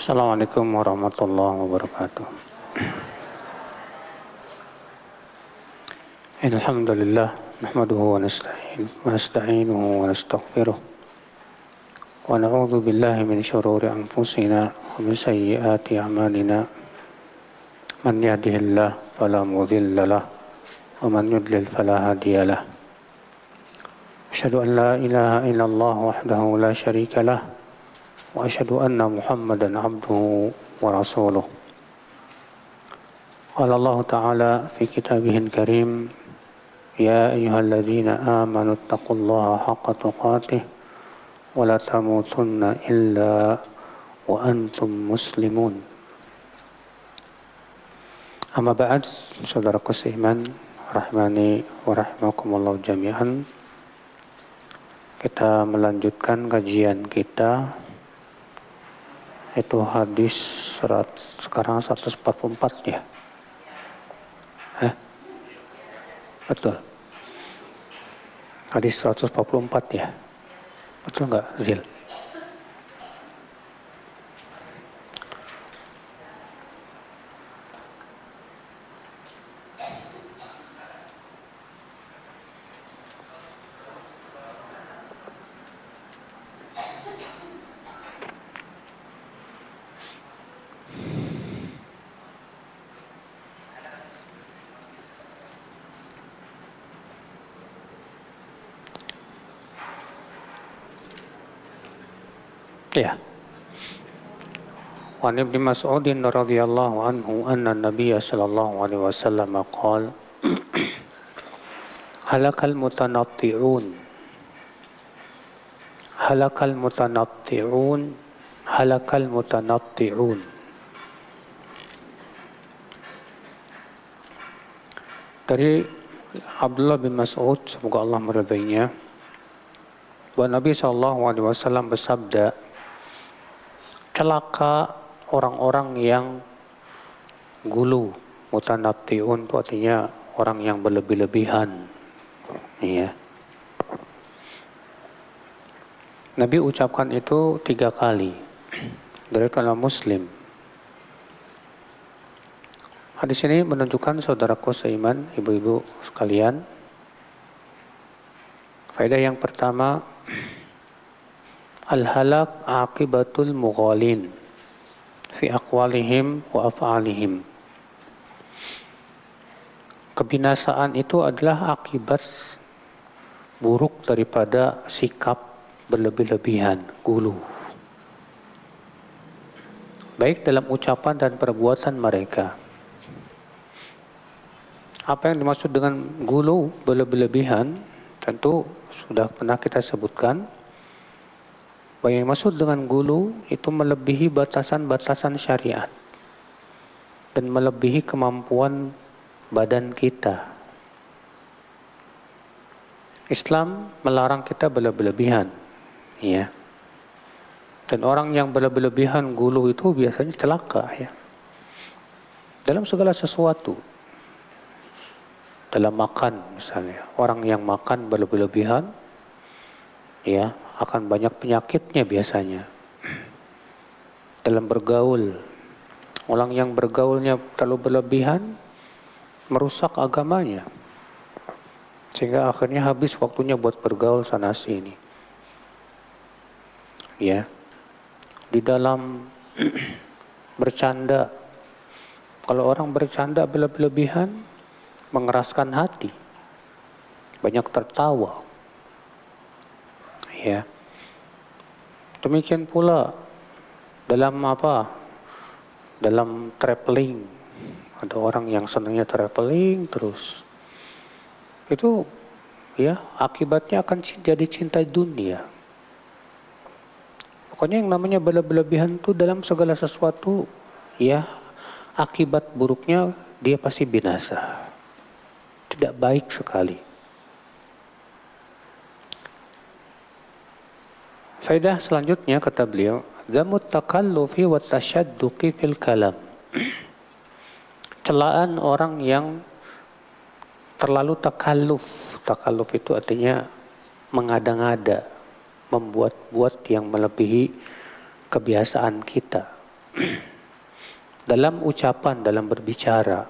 Assalamualaikum warahmatullahi wabarakatuh. Alhamdulillah, nahmaduhu wa nasta'inuhu wa nastaghfiruh. Wa na'udzu billahi min syururi anfusina wa min sayyiati a'malina. Man yahdihillahu fala mudilla lahu wa man yudlil fala hadiya lahu. Asyhadu an la ilaha illallah wahdahu la syarika lahu wa asyhadu anna Muhammadan abduhu wa rasuluh. Qala Allah Ta'ala fi kitabihil karim, ya ayyuhalladzina amanu taqullaha haqqa tuqatih wa la tamutunna illa wa antum muslimun. Amma ba'd, saudaraku seiman, rahmani wa rahimakumullah jami'an. Kita melanjutkan kajian kita, itu hadis sekarang 144 ya. Betul. Hadis 144 ya. Betul enggak, Zil? Ya. Wa Ibnu Mas'ud radhiyallahu anhu anna Nabiy sallallahu alaihi wasallam qala halakal mutanatti'un halakal mutanatti'un halakal mutanatti'un. Dari Abdullah bin Mas'ud, semoga Allah meridainya, bahwa Nabi sallallahu alaihi wasallam bersabda, celaka orang-orang yang gulu. Mutanatti'un itu artinya orang yang berlebih-lebihan. Iya. Nabi ucapkan itu 3 kali dari dalam Muslim. Hadis ini menunjukkan, saudaraku seiman, ibu-ibu sekalian, faedah yang pertama, al-halak akibatul mughalin fi aqwalihim wa af'alihim. Kebinasaan itu adalah akibat buruk daripada sikap berlebih-lebihan, gulu, baik dalam ucapan dan perbuatan mereka. Apa yang dimaksud dengan gulu, berlebih-lebihan, tentu sudah pernah kita sebutkan. Bahwa yang dimaksud dengan gulu itu melebihi batasan-batasan syariat dan melebihi kemampuan badan kita. Islam melarang kita berlebih-lebihan, ya. Dan orang yang berlebih-lebihan gulu itu biasanya celaka, ya. Dalam segala sesuatu. Dalam makan misalnya, orang yang makan berlebih-lebihan, ya, akan banyak penyakitnya biasanya. Dalam bergaul, orang yang bergaulnya terlalu berlebihan merusak agamanya, sehingga akhirnya habis waktunya buat bergaul sana sini. Ya, di dalam bercanda, kalau orang bercanda berlebihan mengeraskan hati, banyak tertawa. Ya. Demikian pula dalam dalam traveling. Ada orang yang senangnya traveling terus. Itu ya akibatnya akan jadi cinta dunia. Pokoknya yang namanya berlebihan itu dalam segala sesuatu, ya, akibat buruknya dia pasti binasa. Tidak baik sekali. Faedah selanjutnya, kata beliau, zamut takallufi wa tasyadduqi fil kalam. Celaan orang yang terlalu takalluf. Takalluf itu artinya mengada-ngada, membuat-buat yang melebihi kebiasaan kita. dalam ucapan, dalam berbicara.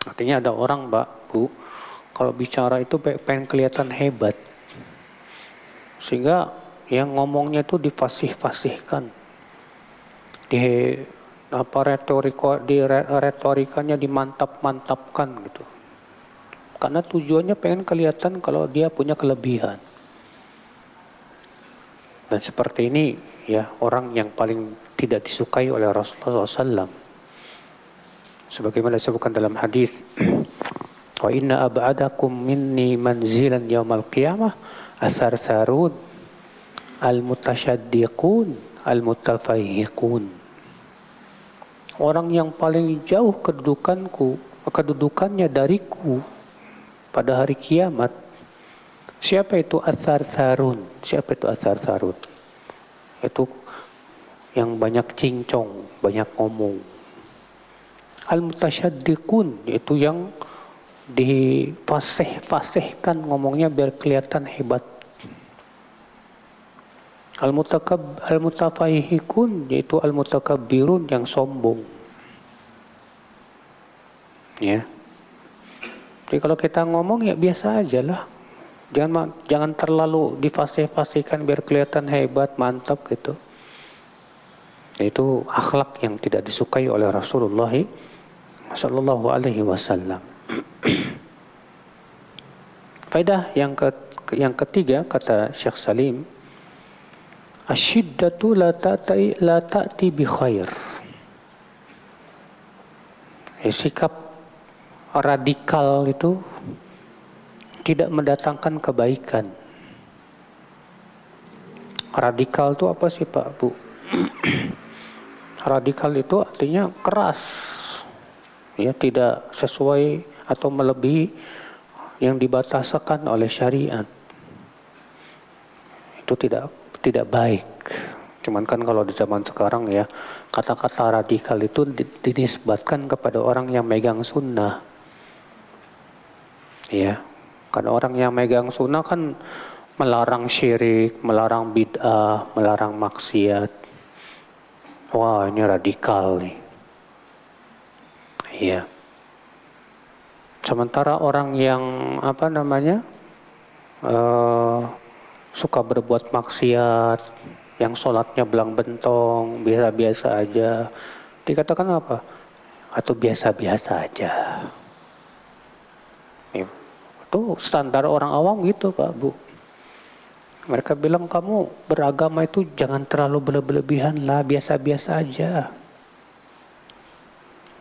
Artinya ada orang, Mbak, Bu, kalau bicara itu pengen kelihatan hebat. Sehingga yang ngomongnya itu difasih-fasihkan. Retorikanya dimantap-mantapkan gitu. Karena tujuannya pengen kelihatan kalau dia punya kelebihan. Dan seperti ini ya orang yang paling tidak disukai oleh Rasulullah SAW. Sebagaimana disebutkan dalam hadis, wa inna ab'adakum minni manzilan yaumal qiyamah asar-sarun al-mutasyaddiqun al-mutafayhiqun. Orang yang paling jauh kedudukannya dariku pada hari kiamat. Siapa itu asar-sarun? Siapa itu asar-sarun? Itu yang banyak cincong, banyak ngomong. Al-mutasyaddiqun, yaitu yang difasih-fasihkan ngomongnya biar kelihatan hebat. Al-mutafayhikun, yaitu al-mutakabbirun, yang sombong. Ya. Jadi kalau kita ngomong ya biasa aja lah. Jangan terlalu difasih-fasihkan biar kelihatan hebat, mantap gitu. Itu akhlak yang tidak disukai oleh Rasulullah sallallahu alaihi wasallam. Faedah yang ketiga kata Syekh Salim, asyiddatu la ta'ti bi khair. Sikap radikal itu tidak mendatangkan kebaikan. Radikal itu apa sih Pak, Bu? Radikal itu artinya keras. Ya, tidak sesuai atau melebihi yang dibataskan oleh syariat. Itu tidak baik. Cuman kan kalau di zaman sekarang ya, kata-kata radikal itu dinisbatkan kepada orang yang megang sunnah. Ya, karena orang yang megang sunnah kan melarang syirik, melarang bid'ah, melarang maksiat. Wah, ini radikal nih. Iya. Sementara orang yang suka berbuat maksiat, yang sholatnya belang bentong, biasa-biasa aja, dikatakan apa? Atau biasa-biasa aja. Itu standar orang awam gitu Pak, Bu. Mereka bilang kamu beragama itu jangan terlalu berlebihan lah, biasa-biasa aja.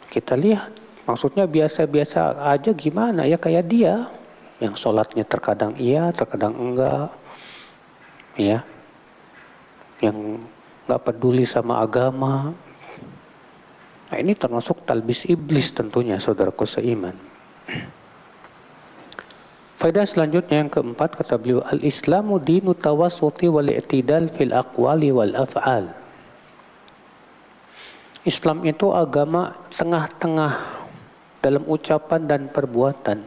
Kita lihat, maksudnya biasa-biasa aja gimana ya, kayak dia yang sholatnya terkadang iya, terkadang enggak, ya, yang nggak peduli sama agama. Nah, ini termasuk talbis iblis tentunya, saudaraku seiman. Faedah selanjutnya yang keempat kata beliau, al-Islamu dinu tawassuti wal i'tidal fil aqwali wal af'al. Islam itu agama tengah-tengah dalam ucapan dan perbuatan.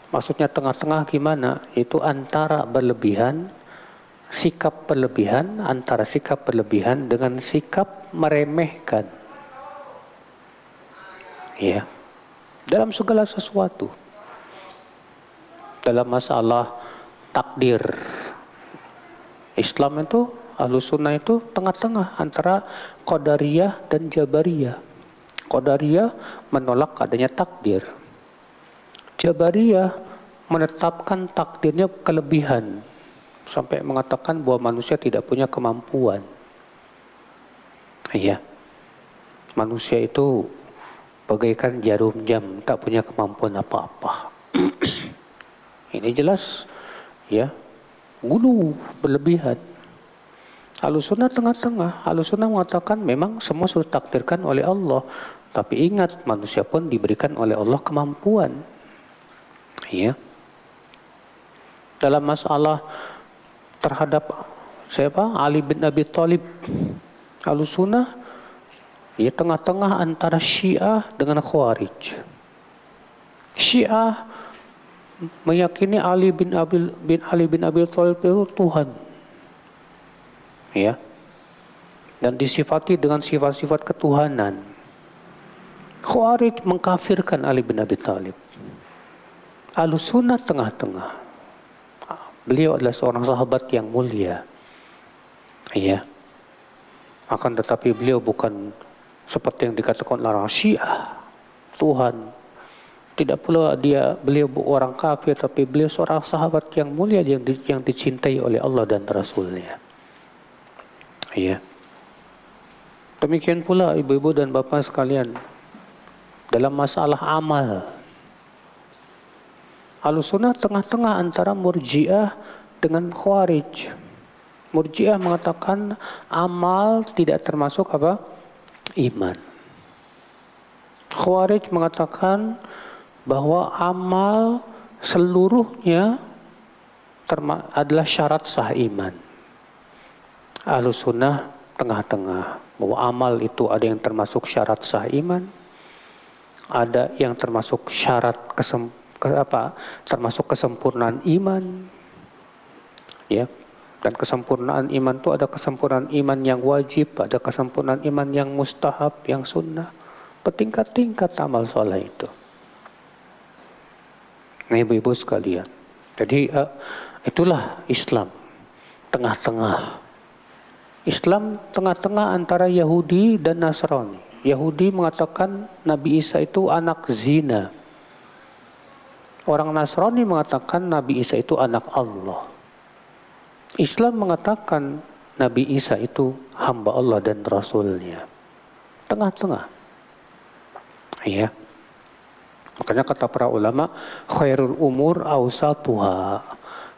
Maksudnya tengah-tengah gimana? Itu antara berlebihan, sikap berlebihan, antara sikap berlebihan dengan sikap meremehkan. Ya. Dalam segala sesuatu. Dalam masalah takdir. Islam itu, Ahlus Sunnah itu tengah-tengah antara Qadariyah dan Jabariyah. Qadariyah menolak adanya takdir. Jabariyah menetapkan takdirnya kelebihan. Sampai mengatakan bahwa manusia tidak punya kemampuan. Iya. Manusia itu bagaikan jarum jam, tak punya kemampuan apa-apa. Ini jelas ya, gulu berlebihan. Ahlussunnah tengah-tengah. Ahlussunnah mengatakan memang semua sudah takdirkan oleh Allah, tapi ingat manusia pun diberikan oleh Allah kemampuan. Ya. Dalam masalah terhadap siapa? Ali bin Abi Thalib, Ahlussunnah ya tengah-tengah antara Syiah dengan Khawarij. Syiah meyakini Ali bin Abi Thalib itu Tuhan. Ya. dan disifati dengan sifat-sifat ketuhanan. Khawarij mengkafirkan Ali bin Abi Thalib. Ahlussunnah tengah-tengah. Beliau adalah seorang sahabat yang mulia. Iya. Akan tetapi beliau bukan seperti yang dikatakan orang Syiah. Tuhan. Tidak pula beliau orang kafir, tapi beliau seorang sahabat yang mulia yang dicintai oleh Allah dan Rasulnya. Iya. Demikian pula ibu-ibu dan bapak sekalian, dalam masalah amal, Ahlussunnah tengah-tengah antara Murji'ah dengan Khawarij. Murji'ah mengatakan amal tidak termasuk apa? Iman. Khawarij mengatakan bahwa amal seluruhnya adalah syarat sah iman. Ahlussunnah tengah-tengah, bahwa amal itu ada yang termasuk syarat sah iman, ada yang termasuk syarat termasuk kesempurnaan iman. Ya. Dan kesempurnaan iman itu ada kesempurnaan iman yang wajib, ada kesempurnaan iman yang mustahab, yang sunnah. Bertingkat-tingkat amal soleh itu. Nah, ibu-ibu sekalian. Jadi itulah Islam. Tengah-tengah. Islam tengah-tengah antara Yahudi dan Nasrani. Yahudi mengatakan Nabi Isa itu anak zina. Orang Nasrani mengatakan Nabi Isa itu anak Allah. Islam mengatakan Nabi Isa itu hamba Allah dan Rasulnya. Tengah-tengah. Ya. Makanya kata para ulama, khairul umur awsatuha.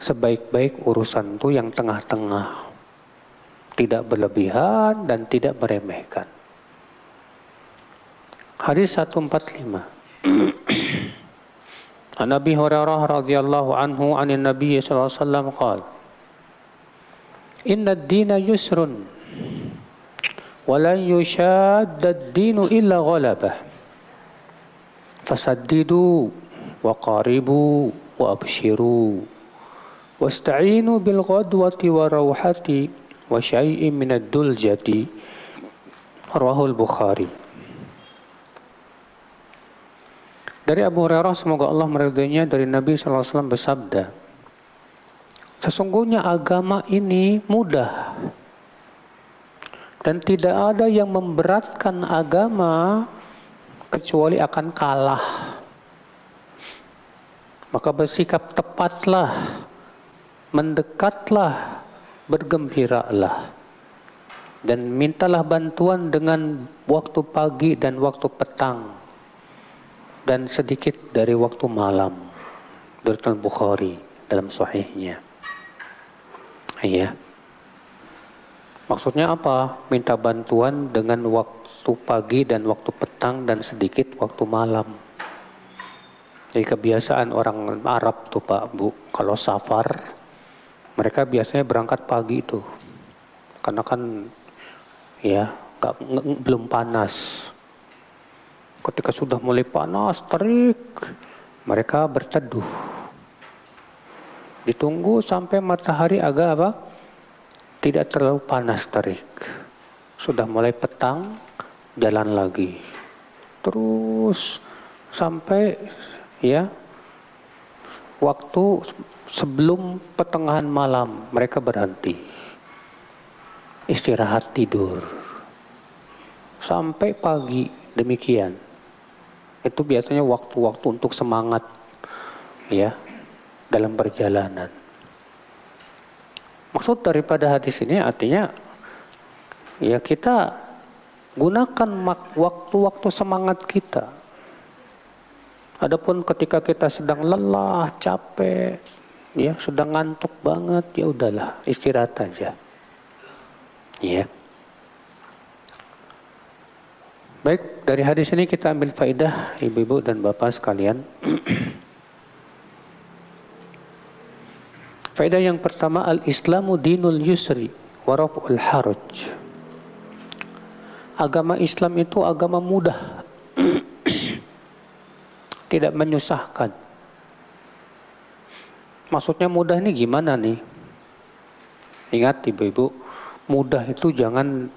Sebaik-baik urusan itu yang tengah-tengah. Tidak berlebihan dan tidak meremehkan. Hadis 145. An Abi Hurairah radhiyallahu anhu anin Nabi sallallahu alaihi wasallam qala: Inna ad-dina yusrun wa lan yushadda ad-dinu illa ghalabah. Fasaddidu wa qaribu wa abshiru wasta'inu bil ghadwati wa rawhati wa syai'in min ad-duljati. Rawahul Bukhari. Dari Abu Hurairah, semoga Allah meridhoinya, dari Nabi sallallahu alaihi wasallam bersabda, sesungguhnya agama ini mudah dan tidak ada yang memberatkan agama kecuali akan kalah. Maka bersikap tepatlah, mendekatlah, bergembiralah, dan mintalah bantuan dengan waktu pagi dan waktu petang, dan sedikit dari waktu malam. Dari Al-Bukhari dalam sahihnya. Iya. Maksudnya apa? Minta bantuan dengan waktu pagi dan waktu petang dan sedikit waktu malam. Jadi kebiasaan orang Arab tuh Pak Bu, kalau safar mereka biasanya berangkat pagi itu, karena kan ya belum panas. Ketika sudah mulai panas terik, mereka berteduh. Ditunggu sampai matahari agak apa? Tidak terlalu panas terik. Sudah mulai petang, jalan lagi. Terus sampai ya waktu sebelum pertengahan malam mereka berhenti. Istirahat tidur. Sampai pagi demikian. Itu biasanya waktu-waktu untuk semangat ya dalam perjalanan. Maksud daripada hadis ini artinya ya kita gunakan waktu-waktu semangat kita. Adapun ketika kita sedang lelah, capek, ya sedang ngantuk banget, ya udahlah istirahat aja. Ya. Baik, dari hadis ini kita ambil faedah ibu-ibu dan bapak sekalian. Faedah yang pertama, al-Islamu dinul yusri wa raf'ul haraj. Agama Islam itu agama mudah. Tidak menyusahkan. Maksudnya mudah ini gimana nih? Ingat ibu-ibu, mudah itu jangan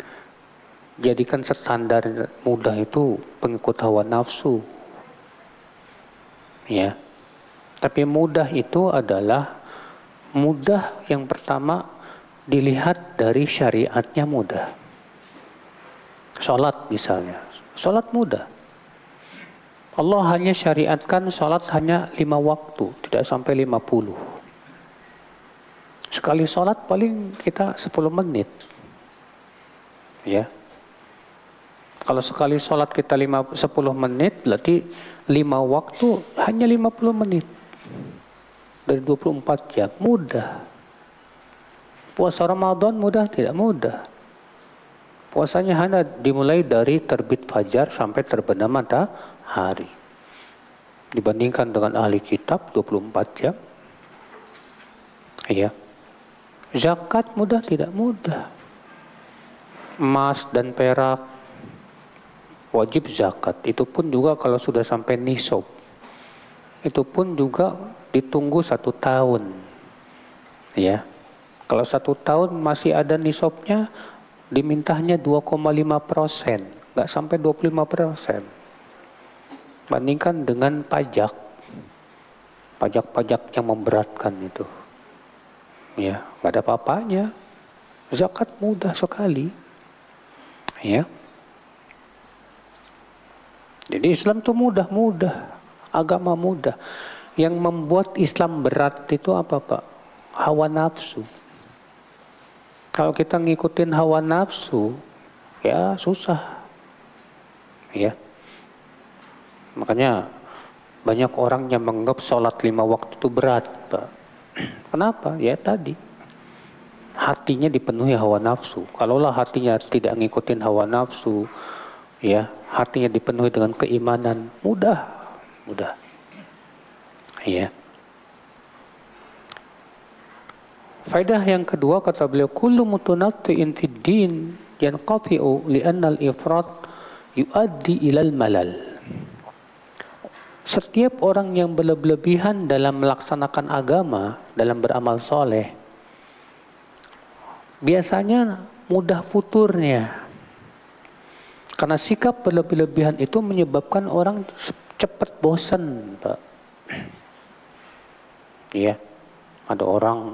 jadikan standar mudah itu pengikut hawa nafsu. Ya. Tapi mudah itu adalah mudah yang pertama dilihat dari syariatnya mudah. Salat misalnya. Salat mudah. Allah hanya syariatkan salat hanya 5 waktu, tidak sampai 50. Sekali salat paling kita 10 menit. Ya. Kalau sekali salat kita 10 menit, berarti 5 waktu hanya 50 menit. Dari 24 jam, mudah. Puasa Ramadan mudah? Tidak mudah. Puasanya hanya dimulai dari terbit fajar sampai terbenam matahari. Dibandingkan dengan ahli kitab 24 jam. Iya. Zakat mudah? Tidak mudah. Emas dan perak wajib zakat. Itu pun juga kalau sudah sampai nisab. Itu pun juga ditunggu 1 tahun. Ya. Kalau 1 tahun masih ada nisabnya, dimintanya 2,5%, nggak sampai 25%. Bandingkan dengan pajak yang memberatkan itu. Ya, nggak ada apa-apanya. Zakat mudah sekali. Ya. Jadi Islam itu mudah. Agama mudah. Yang membuat Islam berat itu apa, Pak? Hawa nafsu. Kalau kita ngikutin hawa nafsu, ya susah. Ya. Makanya banyak orang yang menganggap sholat 5 waktu itu berat, Pak. Kenapa? Ya tadi. Hatinya dipenuhi hawa nafsu. Kalaulah hatinya tidak ngikutin hawa nafsu, ya, hatinya dipenuhi dengan keimanan, mudah. Ya. Faedah yang kedua kata beliau, kullu mutanatti'in fid din yanqati'u li'anna al-ifrat yuaddi ilal malal. Setiap orang yang berlebihan dalam melaksanakan agama, dalam beramal soleh, biasanya mudah futurnya. Karena sikap berlebihan itu menyebabkan orang cepat bosan, Pak. Ya, ada orang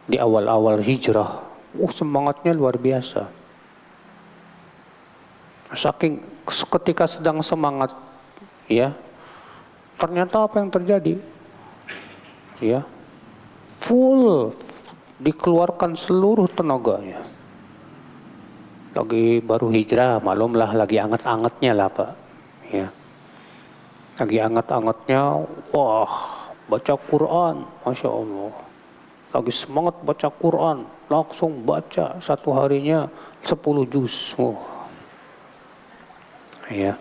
di awal-awal hijrah, semangatnya luar biasa. Saking ketika sedang semangat, ya, ternyata apa yang terjadi? Ya, full dikeluarkan seluruh tenaganya. Lagi baru hijrah, malumlah lagi anget-angetnya lah, Pak. Ya, lagi anget-angetnya, wah, baca Quran, Masya Allah. Lagi semangat baca Quran, langsung baca 1 harinya 10 juz. Oh. Ya.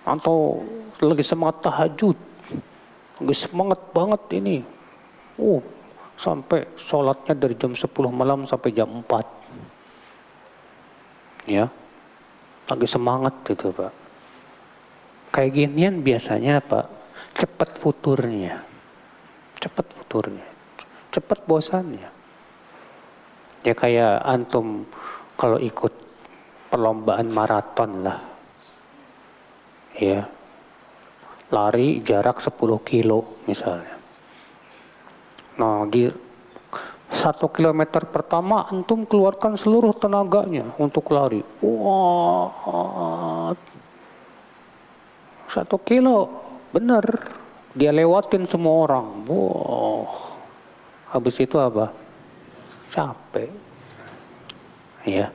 Atau lagi semangat tahajud, lagi semangat banget ini. Sampai sholatnya dari jam 10 malam sampai jam 4. Ya. Lagi semangat itu, Pak. Kayak ginian biasanya, Pak, cepat futurnya. Cepat bosannya. Ya kayak antum kalau ikut perlombaan maraton lah. Ya. Lari jarak 10 kilo misalnya. Nah, di 1 kilometer pertama antum keluarkan seluruh tenaganya untuk lari. Wah. 1 kilo, bener. Dia lewatin semua orang. Wow. Habis itu apa? Capek. Ya.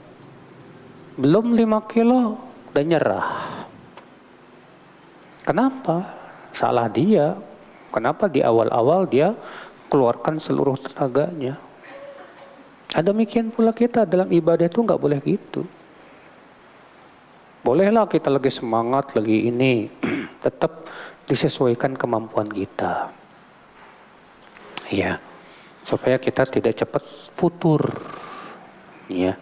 Belum 5 kilo udah nyerah. Kenapa? Salah dia. Kenapa di awal-awal dia keluarkan seluruh tenaganya? Demikian pula kita dalam ibadah itu nggak boleh gitu. Bolehlah kita lagi semangat, lagi ini, tetap disesuaikan kemampuan kita. Ya, supaya kita tidak cepat futur. Ya.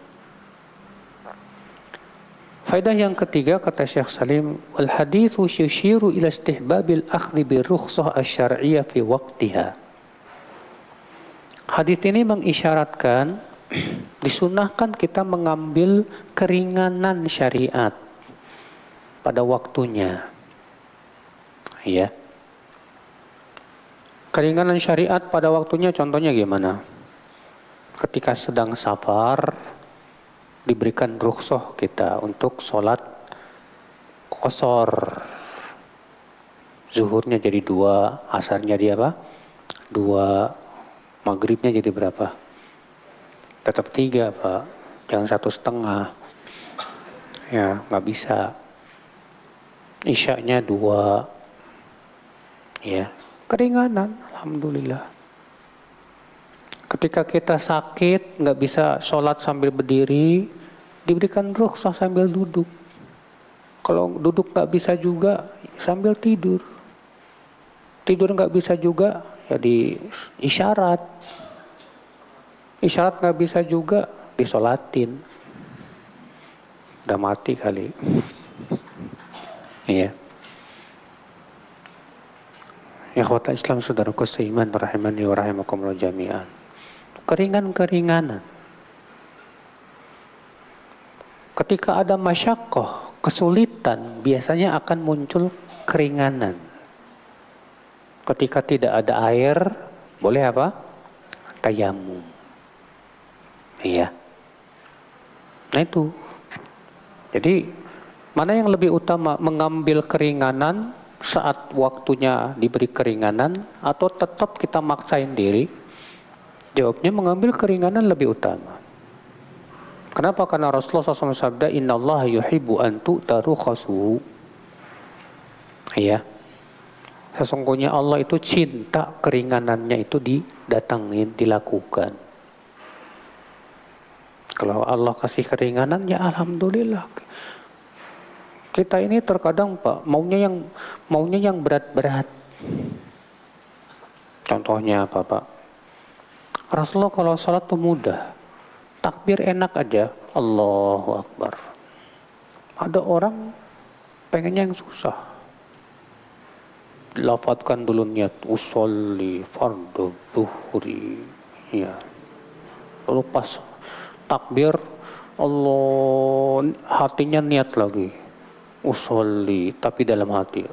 Faedah yang ketiga kata Syekh Salim, wal haditsu yushiru ila istihbabil akhdhi bir rukhsah asy-syar'iyyah fi waqtiha. Hadis ini mengisyaratkan Disunahkan kita mengambil keringanan syariat pada waktunya. Ya. Keringanan syariat pada waktunya contohnya gimana? Ketika sedang safar, diberikan rukhsah kita untuk sholat qashar. Zuhurnya jadi 2, asarnya dia apa? 2, maghribnya jadi berapa? Tetap 3, Pak. Jangan 1,5. Ya, nggak bisa. Isya'nya 2. Ya, keringanan, alhamdulillah. Ketika kita sakit, nggak bisa sholat sambil berdiri, diberikan rukhsah sambil duduk. Kalau duduk nggak bisa juga, sambil tidur. Tidur nggak bisa juga, ya di isyarat. Isyarat nggak bisa juga, disolatin. Udah mati kali. Iya. Ikhwatal Islam, saudaraku seiman, rahimani wa rahimakumullah jami'an. Keringan-keringanan. Ketika ada masyaqqah, kesulitan, biasanya akan muncul keringanan. Ketika tidak ada air, boleh apa? Tayamum. Iya. Nah itu. Jadi, mana yang lebih utama? Mengambil keringanan saat waktunya diberi keringanan, atau tetap kita maksain diri? Jawabnya mengambil keringanan lebih utama. Kenapa? Karena Rasulullah SAW sabda, Innallaha yuhibbu an tu'ta rukhasuhu. Ya. Sesungguhnya Allah itu cinta keringanannya itu didatangin, dilakukan. Kalau Allah kasih keringanan, ya alhamdulillah. Kita ini terkadang Pak, maunya yang berat-berat. Contohnya apa Pak? Rasulullah kalau sholat itu mudah. Takbir enak aja. Allahu Akbar. Ada orang pengennya yang susah. Lafadzkan dulu niat. Usolli fardu zuhri. Ya. Lalu pas takbir, Allah, hatinya niat lagi. Usolli. Tapi dalam hati.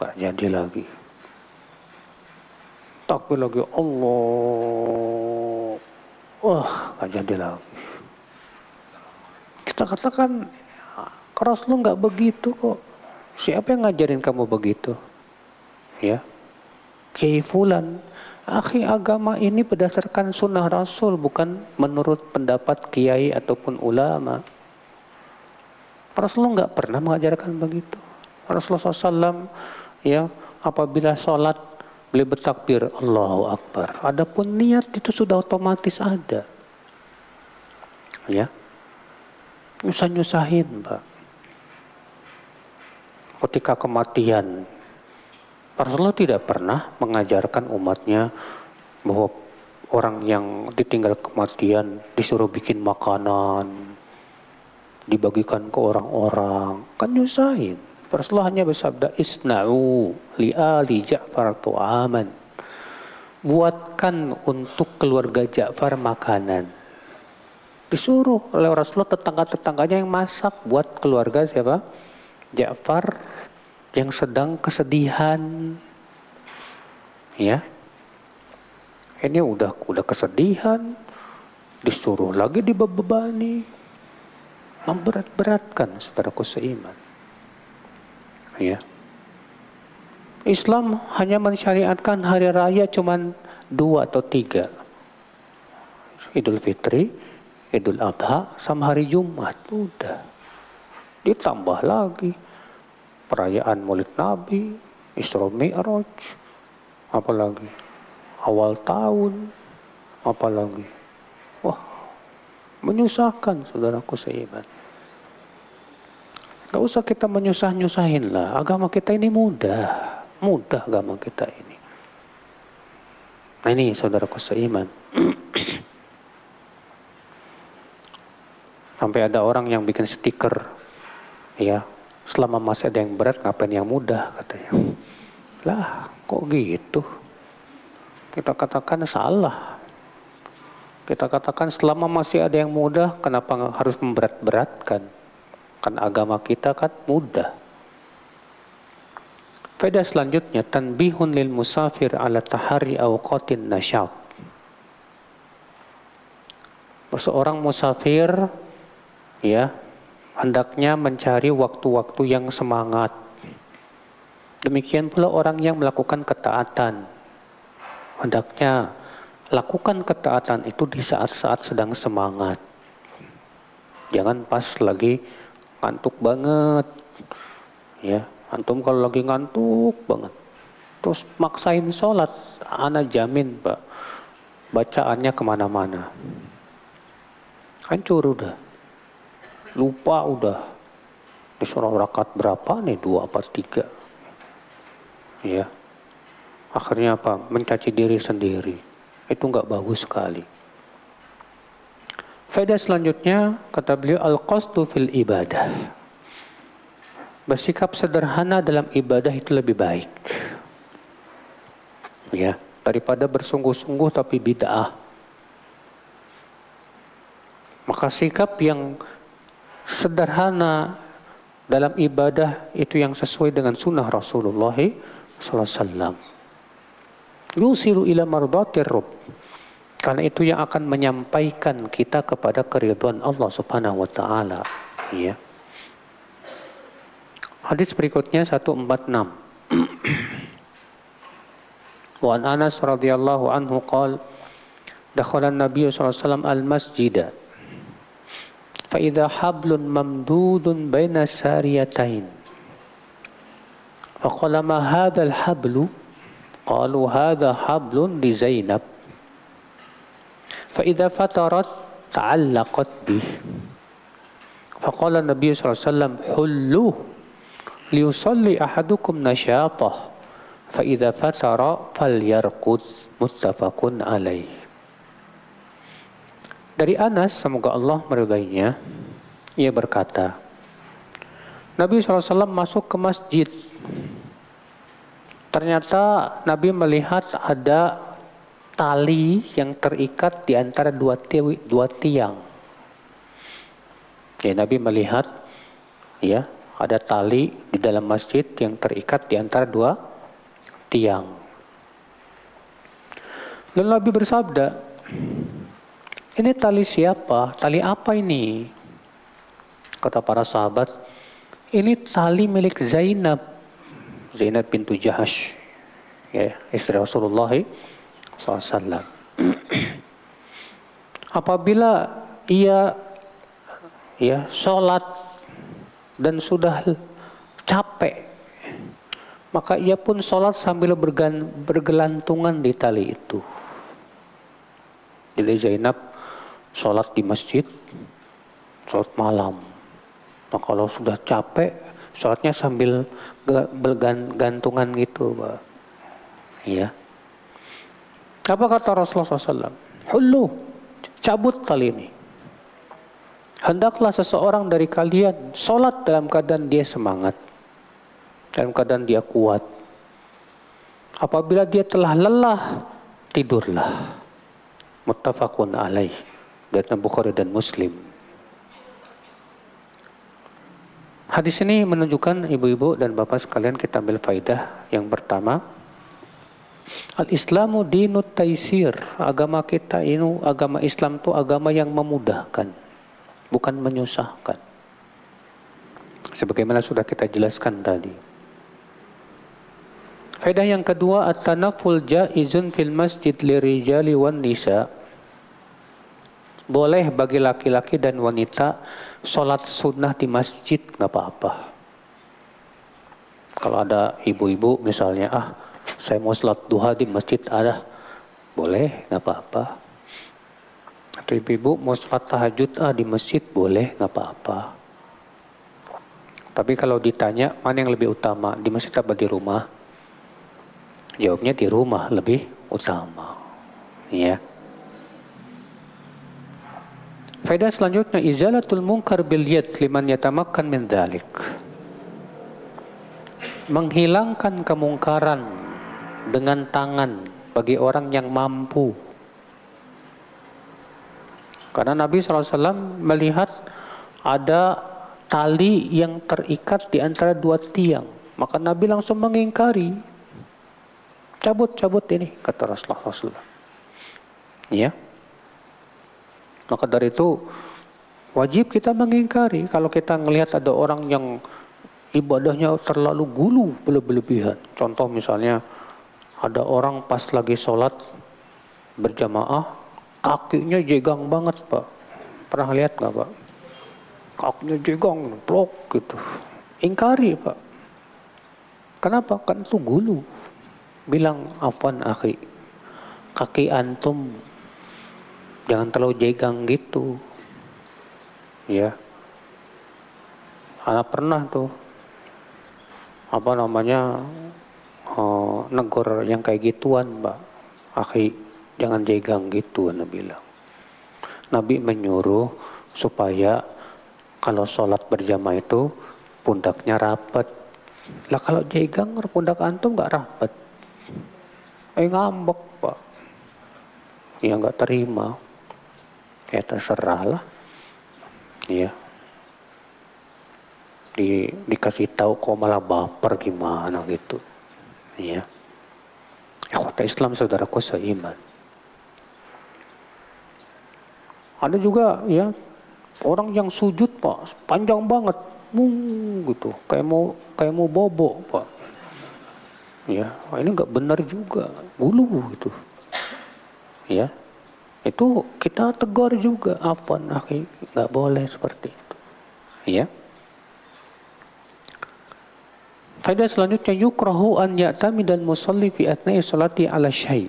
Gak jadi lagi. Takbir lagi, Allah, gak jadi lagi. Kita katakan, Rasulullah nggak begitu kok. Siapa yang ngajarin kamu begitu? Ya, Kiai Fulan. Akhi, agama ini berdasarkan sunnah Rasul, bukan menurut pendapat kiai ataupun ulama. Rasulullah nggak pernah mengajarkan begitu. Rasulullah SAW, ya, apabila sholat, beliau bertakbir, Allahu Akbar. Adapun niat itu sudah otomatis ada. Ya. Nyusah-nyusahin, Pak. Ketika kematian, Rasulullah tidak pernah mengajarkan umatnya bahwa orang yang ditinggal kematian disuruh bikin makanan, dibagikan ke orang-orang. Kan nyusahin. Rasulullah hanya bersabda, Isna'u li'ali Ja'far tu'aman. Buatkan untuk keluarga Ja'far makanan. Disuruh oleh Rasulullah tetangga-tetangganya yang masak buat keluarga siapa? Ja'far yang sedang kesedihan. Ya. Ini udah kesedihan. Disuruh lagi dibebani. Memberat-beratkan saudaraku seiman. Ya. Islam hanya mensyariatkan hari raya cuman 2 atau 3. Idul Fitri, Idul Adha, sama hari Jumat. Udah. Ditambah lagi perayaan Maulid Nabi, Isra Mi'raj, apalagi awal tahun, apalagi. Wah, menyusahkan saudaraku seiman. Gak usah kita menyusah-nyusahin lah. Agama kita ini mudah. Mudah agama kita ini. Nah ini saudaraku seiman. Sampai ada orang yang bikin stiker. Ya, selama masih ada yang berat, ngapain yang mudah katanya. Lah, kok gitu? Kita katakan salah. Kita katakan selama masih ada yang mudah, kenapa harus memberat-beratkan? Kan agama kita kan mudah. Faedah selanjutnya, tanbihun lil musafir ala tahari awqatin nasyat. Seorang musafir ya hendaknya mencari waktu-waktu yang semangat. Demikian pula orang yang melakukan ketaatan. Hendaknya lakukan ketaatan itu di saat-saat sedang semangat. Jangan pas lagi ngantuk banget. Ya, antum kalau lagi ngantuk banget terus maksain sholat, ana jamin Pak, bacaannya kemana-mana. Hancur udah. Lupa udah. Disuruh rakaat berapa nih? 2 apa 3? Ya. Akhirnya apa? Mencaci diri sendiri. Itu enggak bagus sekali. Faedah selanjutnya, kata beliau, al-qasdu fil ibadah. Bersikap sederhana dalam ibadah itu lebih baik. Ya, daripada bersungguh-sungguh tapi bid'ah. Maka sikap yang sederhana dalam ibadah itu yang sesuai dengan sunnah Rasulullah SAW. Yusilu ila mardatir Rabb. Karena itu yang akan menyampaikan kita kepada keridhaan Allah Subhanahu wa taala. Ya. Hadis berikutnya 146. Wa an Anas radhiyallahu anhu qala dakhala an-nabiy sallallahu alaihi wasallam al-masjida fa idza hablun mamdudun baina sariyatain fa qala ma hadzal hablu qalu hadza hablun li Zainab fa idza fatarat ta'allaqat bih fa qala an-nabiy sallallahu alaihi wasallam hullu liyusalli ahadukum nasyatah fa idza fatara falyarqud muttafaqun alaih. Dari Anas, semoga Allah meridainya, ia berkata, Nabi SAW masuk ke masjid. Ternyata Nabi melihat ada tali yang terikat di antara dua tiang. Ya, Nabi melihat ya ada tali di dalam masjid yang terikat di antara dua tiang. Lalu Nabi bersabda, ini tali siapa? Tali apa ini? Kata para sahabat, ini tali milik Zainab. Zainab bintu Jahash, ya, istri Rasulullah SAW. Apabila ia ya sholat dan sudah capek, maka ia pun sholat sambil bergelantungan di tali itu. Jadi Zainab sholat di masjid, sholat malam. Nah kalau sudah capek, sholatnya sambil bergantungan gitu, Pak. Iya. Apa kata Rasulullah SAW? Hullu, cabut tali ini. Hendaklah seseorang dari kalian sholat dalam keadaan dia semangat, dalam keadaan dia kuat. Apabila dia telah lelah, tidurlah. Muttafaqun alaih. Dari Bukhari dan Muslim. Hadis ini menunjukkan ibu-ibu dan bapak sekalian, kita ambil faidah yang pertama. Al-Islamu dinut taisir. Agama kita ini, agama Islam itu agama yang memudahkan, bukan menyusahkan. Sebagaimana sudah kita jelaskan tadi. Faedah yang kedua, at-tanaful jaizun fil masjid lirijali wan nisa. Boleh bagi laki-laki dan wanita sholat sunnah di masjid, nggak apa-apa. Kalau ada ibu-ibu misalnya, saya mau sholat duha di masjid, boleh, nggak apa-apa. Atau ibu-ibu mau sholat tahajud di masjid, boleh, nggak apa-apa. Tapi kalau ditanya mana yang lebih utama, di masjid apa di rumah? Jawabnya di rumah lebih utama. Ya. Faedah selanjutnya, izalatul munkar bil yad liman yatamakkan min dzalik. Menghilangkan kemungkaran dengan tangan bagi orang yang mampu. Karena Nabi SAW melihat ada tali yang terikat di antara dua tiang. Maka Nabi langsung mengingkari. Cabut ini, kata Rasulullah SAW. Ya. Maka dari itu wajib kita mengingkari kalau kita melihat ada orang yang ibadahnya terlalu gulu berlebihan. Contoh misalnya ada orang pas lagi sholat berjamaah kakinya jegang banget, Pak. Pernah lihat nggak, Pak? Kakinya jegang, blok gitu. Ingkari, Pak. Kenapa? Kan itu gulu. Bilang, afwan akhi, kaki antum jangan terlalu jegang gitu. Ya. Anak pernah tuh negor yang kayak gituan, Mbak. Akhi, jangan jegang gitu, Anda bilang. Nabi menyuruh supaya kalau sholat berjamaah itu pundaknya rapat. Lah kalau jegang pundak antum nggak rapat, ngambek, Pak. Ya nggak terima. Ya terserah lah. Iya. Dikasih tahu kok malah baper gimana gitu. Iya. Ikhwata Islam saudaraku seiman. Ada juga ya orang yang sujud, Pak, panjang banget, gitu, kayak mau bobo, Pak. Ya, ini nggak benar juga, gulu gitu. Ya, itu kita tegur juga, afwan akhi, nggak boleh seperti itu. Ya. Faedah selanjutnya, yukrahu an ya'tamidal musalli fi athna'i sholati ala syai'.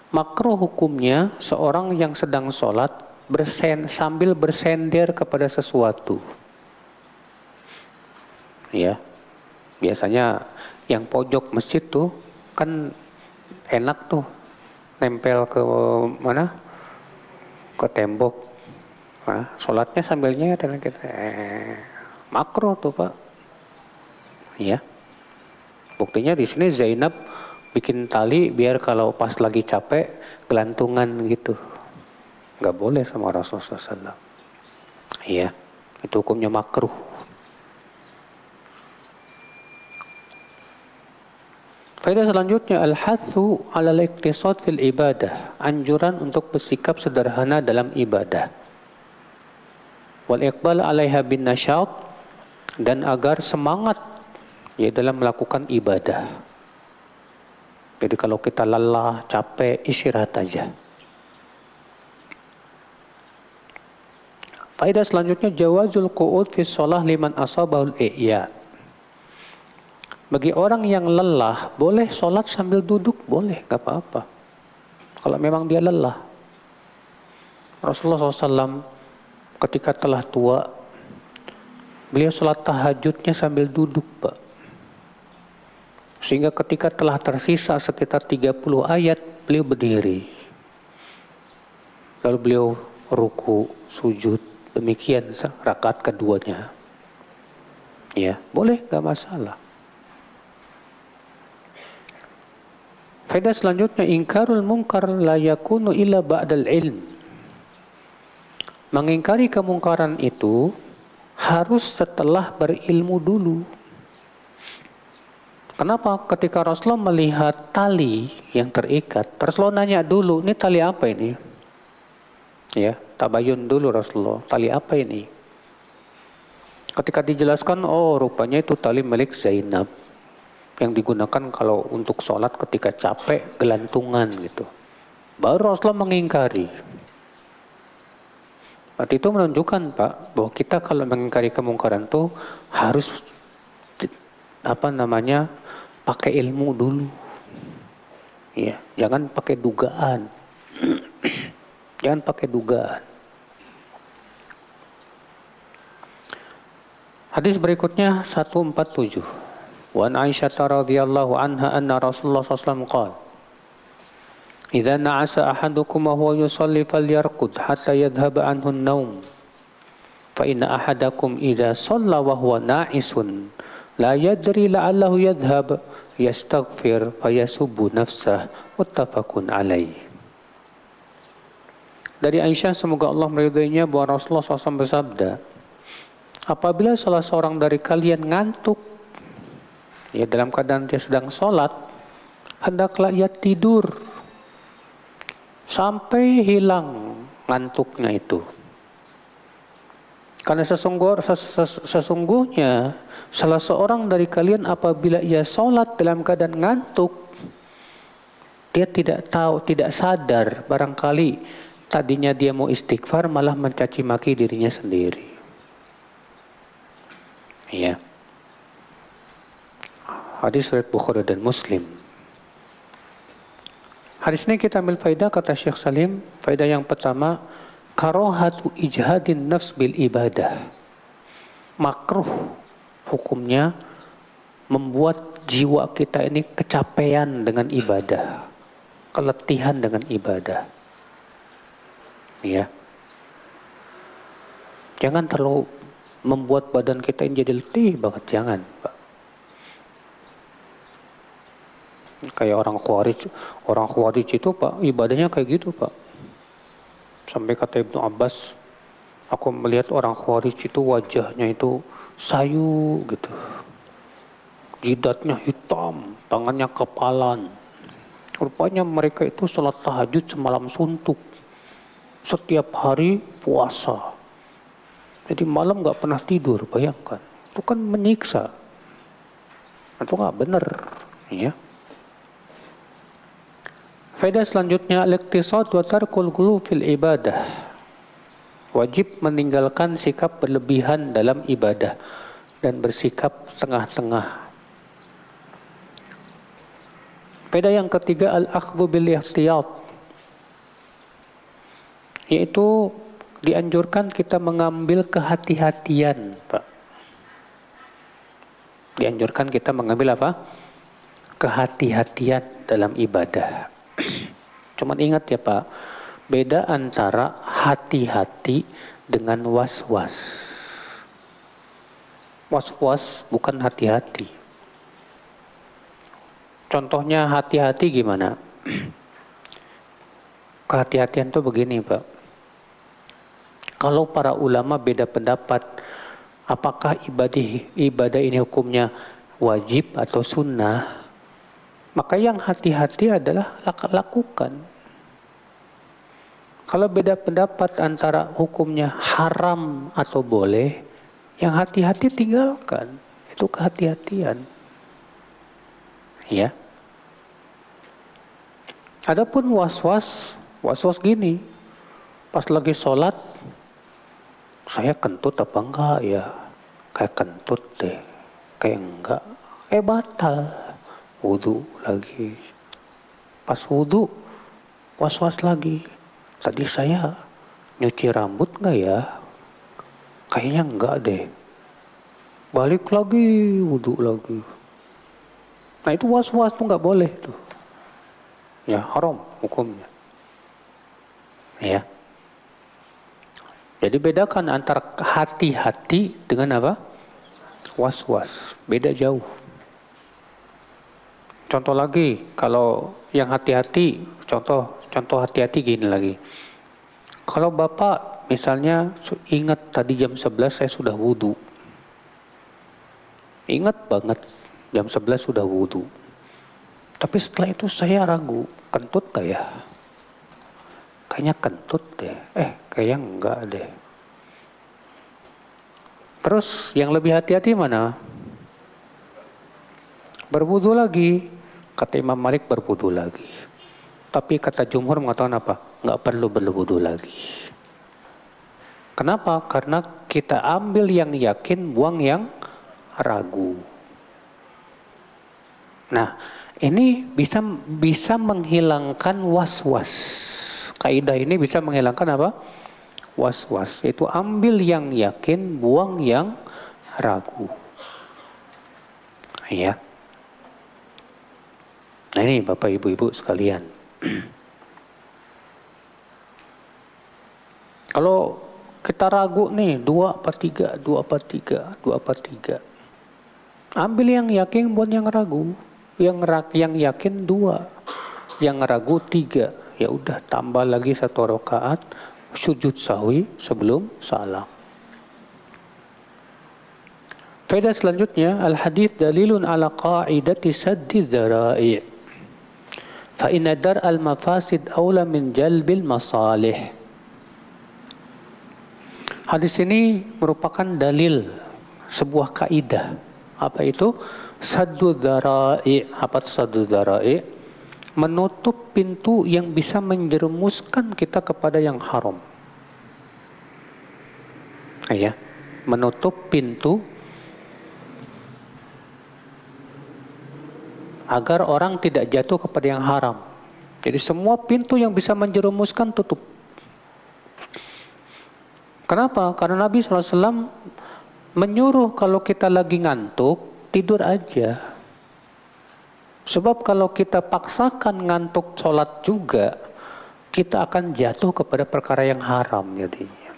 Makruh hukumnya seorang yang sedang sholat sambil bersender kepada sesuatu. Ya, biasanya yang pojok masjid tuh kan enak tuh, nempel ke mana? Ke tembok. Nah, sholatnya sambilnya kita makruh tuh, Pak. Ya, buktinya di sini Zainab bikin tali biar kalau pas lagi capek gelantungan gitu. Nggak boleh sama Rasulullah SAW. Iya, itu hukumnya makruh. Faedah selanjutnya, al-hathu ala al-iqtisad fil ibadah. Anjuran untuk bersikap sederhana dalam ibadah. Wal iqbal alaiha bin nasyat, dan agar semangat ya dalam melakukan ibadah. Jadi kalau kita lelah, capek, istirahat aja. Faedah selanjutnya, jawazul qu'ud fi shalah liman asabahul i'ya. Bagi orang yang lelah, boleh sholat sambil duduk, boleh, gak apa-apa. Kalau memang dia lelah. Rasulullah SAW ketika telah tua, beliau sholat tahajudnya sambil duduk, Pak. Sehingga ketika telah tersisa sekitar 30 ayat, beliau berdiri. Lalu beliau ruku, sujud, demikian rakaat keduanya. Ya, boleh, gak masalah. Faedah selanjutnya, ingkarul munkar la yakunu illa ba'dal ilm. Mengingkari kemungkaran itu harus setelah berilmu dulu. Kenapa? Ketika Rasulullah melihat tali yang terikat, Rasulullah nanya dulu, ini tali apa ini? Ya, tabayun dulu Rasulullah, tali apa ini? Ketika dijelaskan, oh rupanya itu tali milik Zainab, yang digunakan kalau untuk sholat ketika capek, gelantungan gitu. Baru Rasulullah mengingkari. Berarti itu menunjukkan, Pak, bahwa kita kalau mengingkari kemungkaran itu harus pakai ilmu dulu. Ya, jangan pakai dugaan. Jangan pakai dugaan. Hadis berikutnya 147. Wa an Aisyah radhiyallahu anha anna Rasulullah sallallahu alaihi wasallam qala, "Idza na'asa ahadukum wa huwa yusalli falyarqud hatta yadhhaba anhu an-naum. Fa inna ahadakum idza shalla wa huwa na'isun la yadri la'allahu yadhhab yastaghfir fayasubbu nafsah." Muttafaqun alaih. Dari Aisyah, semoga Allah meridhoinya, bahwa Rasulullah SAW bersabda, apabila salah seorang dari kalian ngantuk, ya dalam keadaan dia sedang sholat, hendaklah ia tidur sampai hilang ngantuknya itu. Karena sesungguhnya salah seorang dari kalian apabila ia sholat dalam keadaan ngantuk, dia tidak tahu, tidak sadar, barangkali tadinya dia mau istighfar malah mencaci maki dirinya sendiri. Ya. Hadis riwayat Bukhari dan Muslim. Hadis ini kita ambil faidah, kata Syekh Salim. Faidah yang pertama, karahatu ijhadin nafs bil ibadah. Makruh hukumnya membuat jiwa kita ini kecapean dengan ibadah, keletihan dengan ibadah. Ya. Jangan terlalu membuat badan kita ini jadi letih banget, jangan, Pak. Kayak orang Khawarij itu, Pak, ibadahnya kayak gitu, Pak. Sampai kata Ibnu Abbas, aku melihat orang Khawarij itu wajahnya itu sayu gitu. Jidatnya hitam, tangannya kepalan. Rupanya mereka itu sholat tahajud semalam suntuk. Setiap hari puasa. Jadi malam gak pernah tidur, bayangkan. Itu kan menyiksa. Itu gak benar. Ya. Faedah selanjutnya, al-iqtisad wa tarkul ghulu fil ibadah. Wajib meninggalkan sikap berlebihan dalam ibadah dan bersikap tengah-tengah. Faedah yang ketiga, al-akhdhu bil ihtiyat. Yaitu dianjurkan kita mengambil kehati-hatian, Pak. Dianjurkan kita mengambil apa? Kehati-hatian dalam ibadah. Cuman ingat ya, Pak, beda antara hati-hati dengan was-was. Was-was bukan hati-hati. Contohnya hati-hati gimana? Kehati-hatian tuh begini, Pak. Kalau para ulama beda pendapat, apakah ibadah ini hukumnya wajib atau sunnah, maka yang hati-hati adalah lakukan. Kalau beda pendapat antara hukumnya haram atau boleh, yang hati-hati tinggalkan. Itu kehati-hatian. Ya. Adapun was-was gini, pas lagi sholat, saya kentut apa enggak ya? Kayak kentut deh, kayak enggak. Batal. Wudu lagi. Pas wudu, was-was lagi. Tadi saya nyuci rambut enggak ya? Kayaknya enggak deh. Balik lagi, wudu lagi. Nah itu was-was tuh enggak boleh tuh. Ya haram hukumnya. Ya. Jadi bedakan antara hati-hati dengan apa? Was-was. Beda jauh. Contoh lagi, kalau yang hati-hati, contoh hati-hati gini lagi. Kalau Bapak misalnya ingat tadi jam 11 saya sudah wudu. Ingat banget jam 11 sudah wudu. Tapi setelah itu saya ragu, kentut gak ya? Kayaknya kentut deh. Kayaknya enggak deh. Terus yang lebih hati-hati mana? Berwudu lagi. Kata Imam Malik berwudu lagi. Tapi kata jumhur mengatakan apa? Enggak perlu berwudu lagi. Kenapa? Karena kita ambil yang yakin, buang yang ragu. Nah, ini bisa menghilangkan was-was. Kaidah ini bisa menghilangkan apa? Was-was. Itu ambil yang yakin, buang yang ragu. Ya. Nah ini Bapak Ibu-Ibu sekalian. Kalau kita ragu nih, 2 apa 3, 2 apa 3, 2 apa 3. Ambil yang yakin, buang yang ragu. Yang yakin 2, yang ragu 3. ya udah tambah lagi 1 rakaat sujud sahwi sebelum salam. Faedah selanjutnya, al-hadits dalilun ala qa'idati saddi dzara'i. Fa inna dar'al mafasid aula min jalbil masalih. Hadis ini merupakan dalil sebuah kaidah. Apa itu? Saddu dzara'i. Apa itu saddu dzara'i? Menutup pintu yang bisa menjerumuskan kita kepada yang haram. Ya, menutup pintu agar orang tidak jatuh kepada yang haram. Jadi semua pintu yang bisa menjerumuskan tutup. Kenapa? Karena Nabi SAW menyuruh kalau kita lagi ngantuk, tidur aja. Sebab kalau kita paksakan ngantuk sholat juga, kita akan jatuh kepada perkara yang haram jadinya.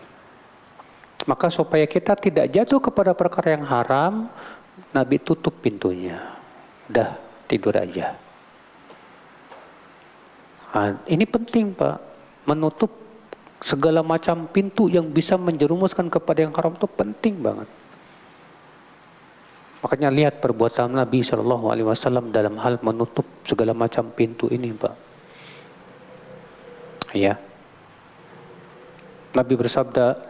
Maka supaya kita tidak jatuh kepada perkara yang haram, Nabi tutup pintunya. Udah, tidur aja. Nah, ini penting Pak, menutup segala macam pintu yang bisa menjerumuskan kepada yang haram itu penting banget. Makanya lihat perbuatan Nabi SAW dalam hal menutup segala macam pintu ini Pak. Ya. Nabi bersabda,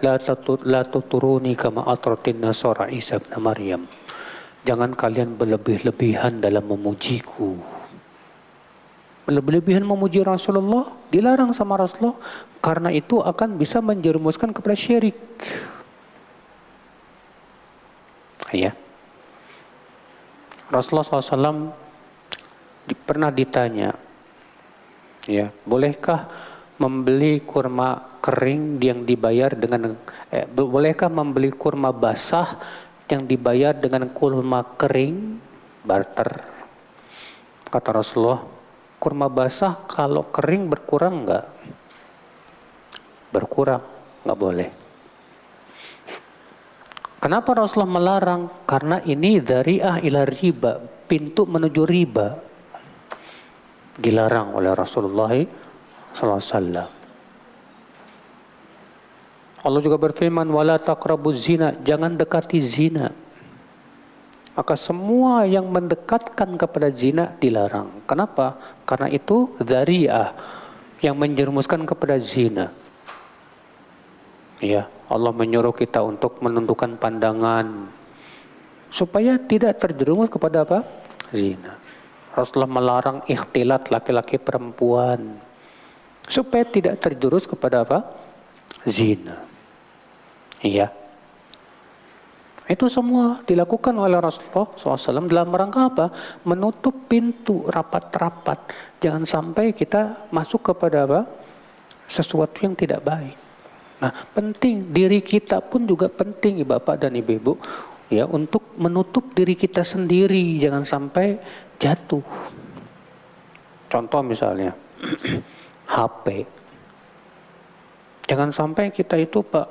la tuturuni kama atratin nasara Isa bin Maryam. Jangan kalian berlebih-lebihan dalam memujiku. Berlebih-lebihan memuji Rasulullah dilarang sama Rasulullah karena itu akan bisa menjerumuskan kepada syirik. Ya. Rasulullah SAW pernah ditanya, ya, bolehkah membeli kurma kering yang dibayar dengan bolehkah membeli kurma basah yang dibayar dengan kurma kering, barter? Kata Rasulullah, kurma basah kalau kering berkurang enggak? Berkurang, enggak boleh. Kenapa Rasulullah melarang? Karena ini dzari'ah ila riba, pintu menuju riba. Dilarang oleh Rasulullah SAW. Allah juga berfirman, wala taqrabuz zina, jangan dekati zina. Maka semua yang mendekatkan kepada zina dilarang. Kenapa? Karena itu dzari'ah yang menjerumuskan kepada zina. Ya, Allah menyuruh kita untuk menundukkan pandangan supaya tidak terjerumus kepada apa? Zina. Rasulullah melarang ikhtilat laki-laki perempuan supaya tidak terjerumus kepada apa? Zina. Iya. Itu semua dilakukan oleh Rasulullah SAW dalam rangka apa? Menutup pintu rapat-rapat. Jangan sampai kita masuk kepada apa? Sesuatu yang tidak baik. Nah, penting diri kita pun juga penting Bapak dan Ibu-ibu ya, untuk menutup diri kita sendiri, jangan sampai jatuh. Contoh misalnya HP. Jangan sampai kita itu Pak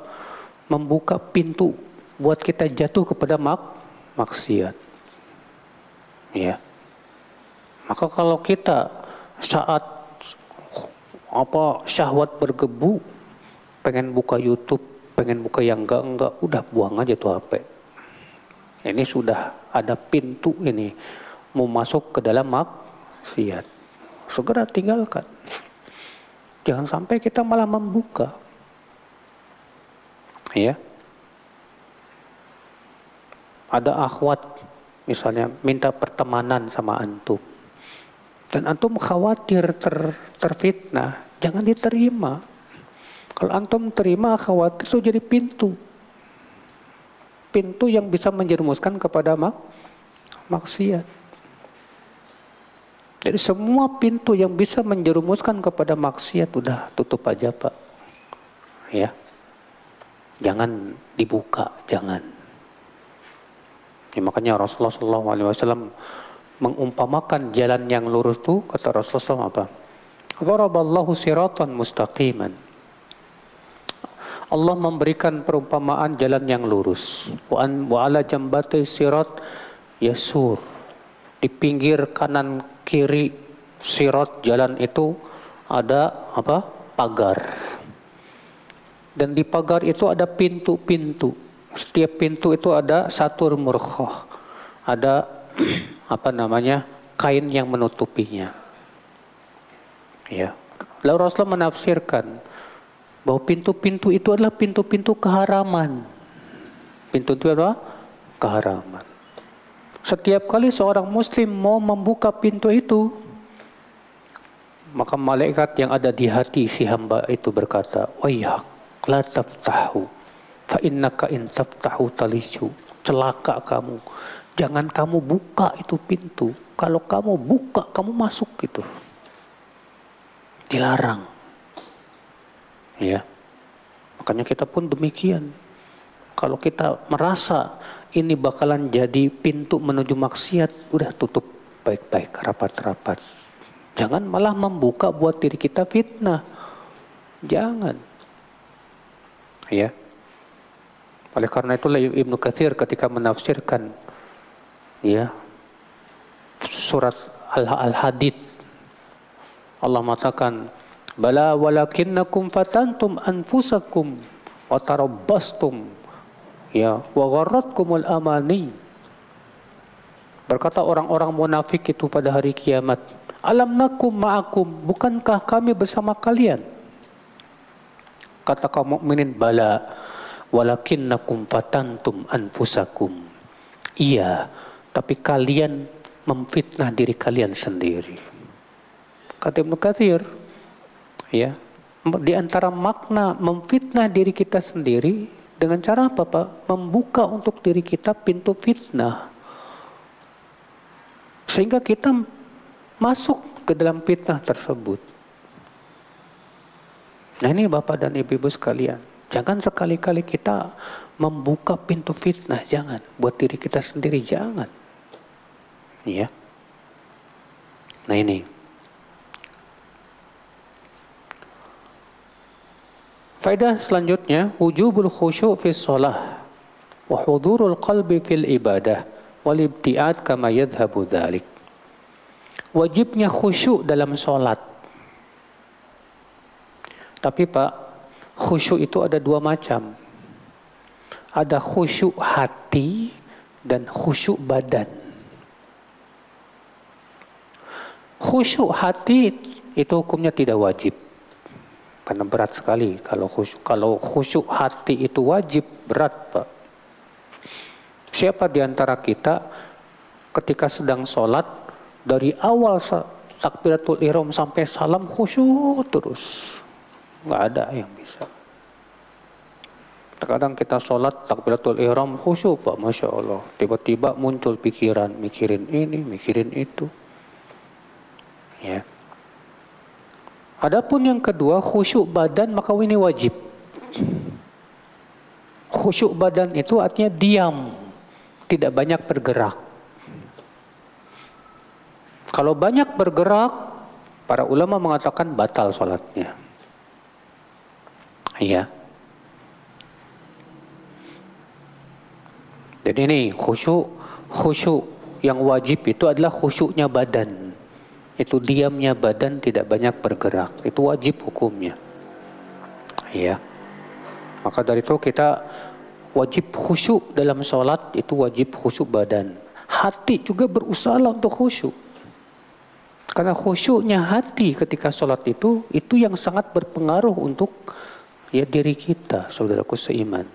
membuka pintu buat kita jatuh kepada maksiat. Ya. Maka kalau kita saat syahwat bergebu, pengen buka YouTube, pengen buka yang enggak, udah buang aja tuh HP. Ini sudah ada pintu ini mau masuk ke dalam maksiat. Segera tinggalkan. Jangan sampai kita malah membuka. Ya. Ada akhwat misalnya minta pertemanan sama antum. Dan antum khawatir terfitnah, jangan diterima. Kalau antum terima khawatir itu jadi pintu. Pintu yang bisa menjerumuskan kepada maksiat. Jadi semua pintu yang bisa menjerumuskan kepada maksiat udah tutup aja Pak. Ya. Jangan dibuka, jangan. Ya, makanya Rasulullah SAW mengumpamakan jalan yang lurus itu, kata Rasulullah SAW apa? Dharaballahu siratan mustaqiman. Allah memberikan perumpamaan jalan yang lurus. Wa ala jambati sirat yasur. Di pinggir kanan kiri sirat jalan itu ada apa? Pagar. Dan di pagar itu ada pintu-pintu. Setiap pintu itu ada satu murkhah. Ada apa namanya? Kain yang menutupinya. Ya. Lalu Rasulullah menafsirkan bahwa pintu-pintu itu adalah pintu-pintu keharaman. Pintu itu adalah keharaman. Setiap kali seorang muslim mau membuka pintu itu, maka malaikat yang ada di hati si hamba itu berkata, "Wayhak, la taftahu, fa innaka in taftahu talishu." Celaka kamu. Jangan kamu buka itu pintu. Kalau kamu buka, kamu masuk gitu. Dilarang. Ya. Makanya kita pun demikian. Kalau kita merasa ini bakalan jadi pintu menuju maksiat, udah tutup baik-baik, rapat-rapat. Jangan malah membuka buat diri kita fitnah. Jangan. Ya. Oleh karena itulah Ibnu Katsir ketika menafsirkan ya surat Al-Hadid, Allah mengatakan, "Bala walakinnakum fatantum anfusakum wa tarabbastum ya wa gharratkumul amani." Berkata orang-orang munafik itu pada hari kiamat, "Alam nakum ma'akum, bukankah kami bersama kalian?" Kata kaum mukminin, "Bala walakinnakum fatantum anfusakum." Iya, tapi kalian memfitnah diri kalian sendiri. Kata Ibnu Katsir, ya, di antara makna memfitnah diri kita sendiri dengan cara apa, Pak? Membuka untuk diri kita pintu fitnah. Sehingga kita masuk ke dalam fitnah tersebut. Nah ini Bapak dan Ibu-ibu sekalian, jangan sekali-kali kita membuka pintu fitnah, jangan. Buat diri kita sendiri, jangan. Ya. Nah ini. Faedah selanjutnya, wujubul khusyuk fi shalah wa hudurul qalbi fil ibadah wal ibtiad kama yadhhabu dzalik. Wajibnya khusyuk dalam sholat. Tapi Pak, khusyuk itu ada dua macam. Ada khusyuk hati dan khusyuk badan. Khusyuk hati itu hukumnya tidak wajib. Karena berat sekali kalau khusyuk hati itu wajib, berat Pak. Siapa di antara kita ketika sedang sholat dari awal takbiratul ihram sampai salam khusyuk terus? Nggak ada yang bisa. Terkadang kita sholat takbiratul ihram khusyuk Pak, Masya Allah. Tiba-tiba muncul pikiran, mikirin ini, mikirin itu. Ya. Adapun yang kedua, khusyuk badan, maka ini wajib. Khusyuk badan itu artinya diam, tidak banyak bergerak. Kalau banyak bergerak, para ulama mengatakan batal sholatnya. Iya. Jadi ini khusyuk yang wajib itu adalah khusyuknya badan. Itu diamnya badan, tidak banyak bergerak. Itu wajib hukumnya. Ya. Maka dari itu kita wajib khusyuk dalam sholat, itu wajib khusyuk badan. Hati juga berusaha untuk khusyuk. Karena khusyuknya hati ketika sholat itu yang sangat berpengaruh untuk ya diri kita, saudaraku seiman.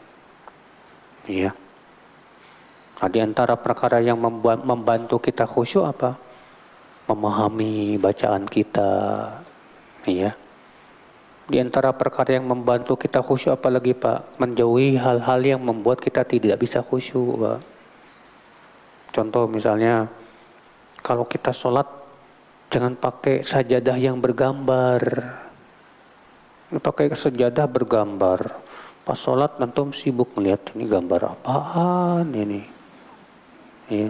Ya. Nah, di antara perkara yang membantu kita khusyuk apa? Memahami bacaan kita, ya. Di antara perkara yang membantu kita khusyuk apalagi Pak? Menjauhi hal-hal yang membuat kita tidak bisa khusyuk Pak. Contoh misalnya, kalau kita sholat jangan pakai sajadah yang bergambar. Pakai sajadah bergambar. Pas sholat nanti sibuk melihat ini gambar apaan ini. Ya.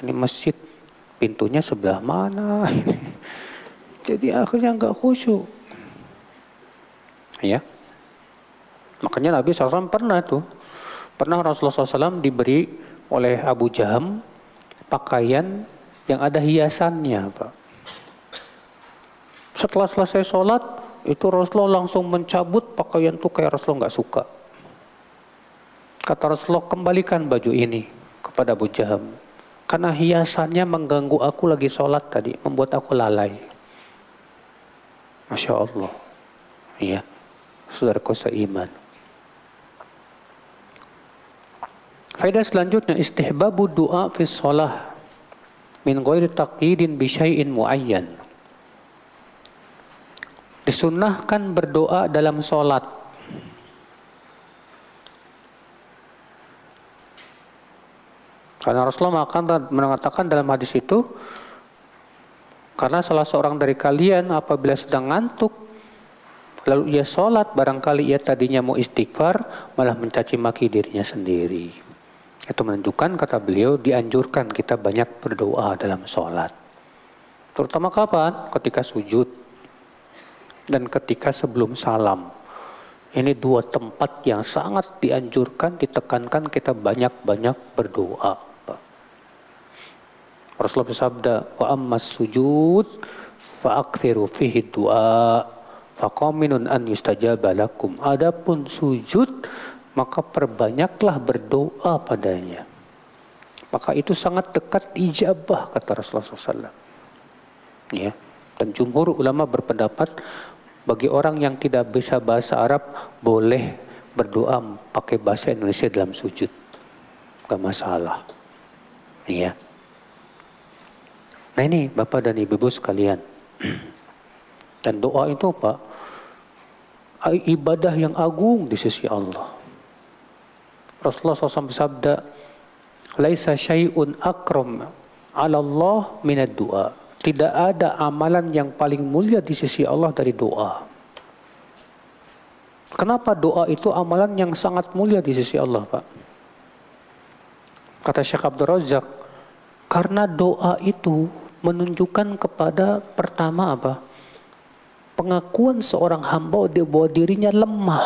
Ini masjid. Pintunya sebelah mana? Jadi akhirnya enggak khusyuk. Ya. Makanya Nabi SAW pernah Rasulullah SAW diberi oleh Abu Jaham pakaian yang ada hiasannya, Pak. Setelah selesai sholat, itu Rasulullah langsung mencabut pakaian itu kayak Rasulullah nggak suka. Kata Rasulullah, kembalikan baju ini kepada Abu Jaham. Karena hiasannya mengganggu aku lagi sholat tadi, membuat aku lalai. Masya Allah. Iya, saudaraku seiman. Faedah selanjutnya, istihbabu doa fi sholah min ghairi taqyidin bi syai'in muayyan. Disunnahkan berdoa dalam sholat. Karena Rasulullah mengatakan dalam hadis itu, karena salah seorang dari kalian apabila sedang ngantuk, lalu ia sholat, barangkali ia tadinya mau istighfar, malah mencaci maki dirinya sendiri. Itu menunjukkan, kata beliau, dianjurkan kita banyak berdoa dalam sholat. Terutama kapan? Ketika sujud dan ketika sebelum salam. Ini dua tempat yang sangat dianjurkan, ditekankan kita banyak-banyak berdoa. Rasulullah bersabda, wa ammas sujud fa aktsiru fihi du'a fa qaminun an yustajaba lakum. Adapun sujud, maka perbanyaklah berdoa padanya. Maka itu sangat dekat ijabah, kata Rasulullah SAW. Ya. Dan jumhur ulama berpendapat, bagi orang yang tidak bisa bahasa Arab, boleh berdoa pakai bahasa Indonesia dalam sujud. Gak masalah. Ya. Nah ini Bapak dan Ibu sekalian. Dan doa itu Pak, ibadah yang agung di sisi Allah. Rasulullah SAW bersabda, laisa syai'un akram 'ala Allah minad du'a. Tidak ada amalan yang paling mulia di sisi Allah dari doa. Kenapa doa itu amalan yang sangat mulia di sisi Allah, Pak? Kata Syekh Abdul Razak, karena doa itu menunjukkan kepada pertama apa? Pengakuan seorang hamba bahwa dirinya lemah,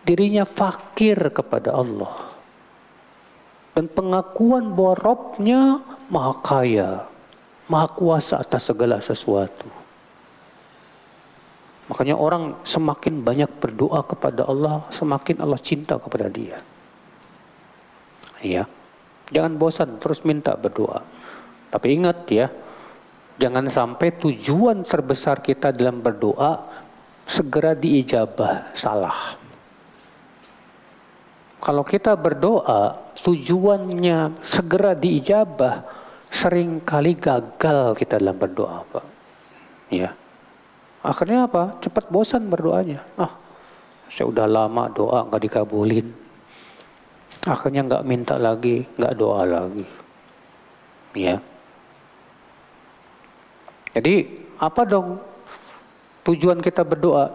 dirinya fakir kepada Allah. Dan pengakuan bahwa Rabb-nya maha kaya, maha kuasa atas segala sesuatu. Makanya orang semakin banyak berdoa kepada Allah, semakin Allah cinta kepada dia. Iya. Jangan bosan, terus minta berdoa. Tapi ingat ya, jangan sampai tujuan terbesar kita dalam berdoa segera diijabah, salah. Kalau kita berdoa, tujuannya segera diijabah, seringkali gagal kita dalam berdoa, Pak. Ya. Akhirnya apa? Cepat bosan berdoanya. Saya udah lama doa nggak dikabulin. Akhirnya nggak minta lagi, nggak doa lagi. Ya. Jadi apa dong tujuan kita berdoa?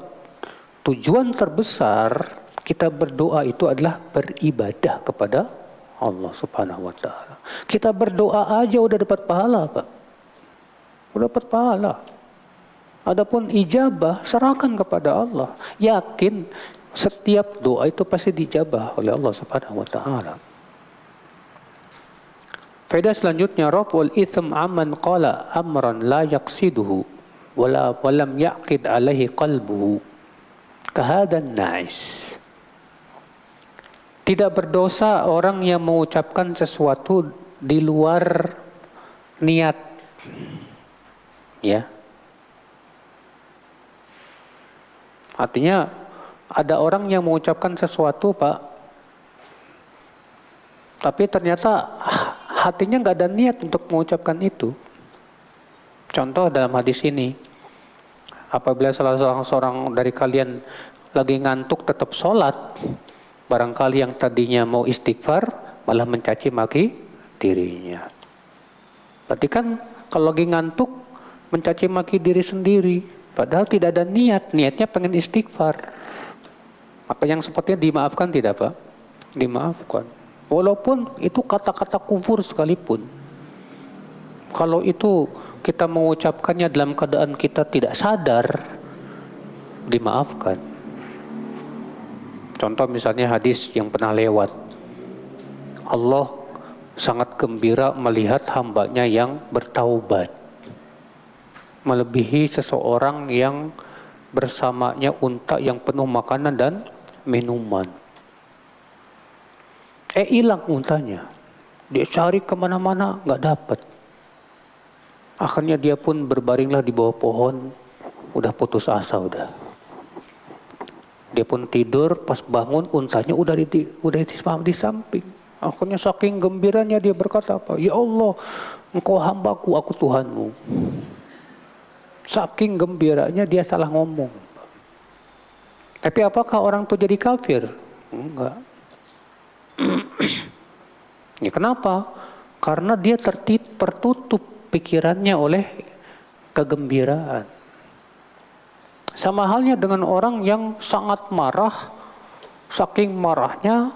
Tujuan terbesar kita berdoa itu adalah beribadah kepada Allah Subhanahu wa Ta'ala. Kita berdoa aja udah dapat pahala, Pak. Udah dapat pahala. Adapun ijabah serahkan kepada Allah. Yakin setiap doa itu pasti dijabah oleh Allah Subhanahu wa Ta'ala. Faedah selanjutnya, raf'ul itsm amman qala amran la yaqsiduhu walam yaqid alaihi qalbuhu kahadan na'is. Tidak berdosa orang yang mengucapkan sesuatu di luar niat. Ya. Artinya ada orang yang mengucapkan sesuatu, Pak, tapi ternyata hatinya nggak ada niat untuk mengucapkan itu. Contoh dalam hadis ini, apabila salah seorang dari kalian lagi ngantuk tetap sholat, barangkali yang tadinya mau istighfar malah mencaci maki dirinya. Berarti kan kalau lagi ngantuk mencaci maki diri sendiri, padahal tidak ada niatnya pengen istighfar. Maka yang sepertinya dimaafkan tidak, Pak? Dimaafkan. Walaupun itu kata-kata kufur sekalipun. Kalau itu kita mengucapkannya dalam keadaan kita tidak sadar, dimaafkan. Contoh misalnya hadis yang pernah lewat. Allah sangat gembira melihat hambanya yang bertaubat. melebihi seseorang yang bersamanya unta yang penuh makanan dan minuman. Hilang untanya. Dia cari kemana-mana, nggak dapat. Akhirnya dia pun berbaringlah di bawah pohon, udah putus asa udah. Dia pun tidur, pas bangun untanya udah di samping. Akhirnya saking gembiranya dia berkata apa? Ya Allah, Engkau hambaku, aku Tuhanmu. Saking gembiranya dia salah ngomong. Tapi apakah orang itu jadi kafir? Enggak. Ya kenapa? Karena dia tertutup pikirannya oleh kegembiraan. Sama halnya dengan orang yang sangat marah, saking marahnya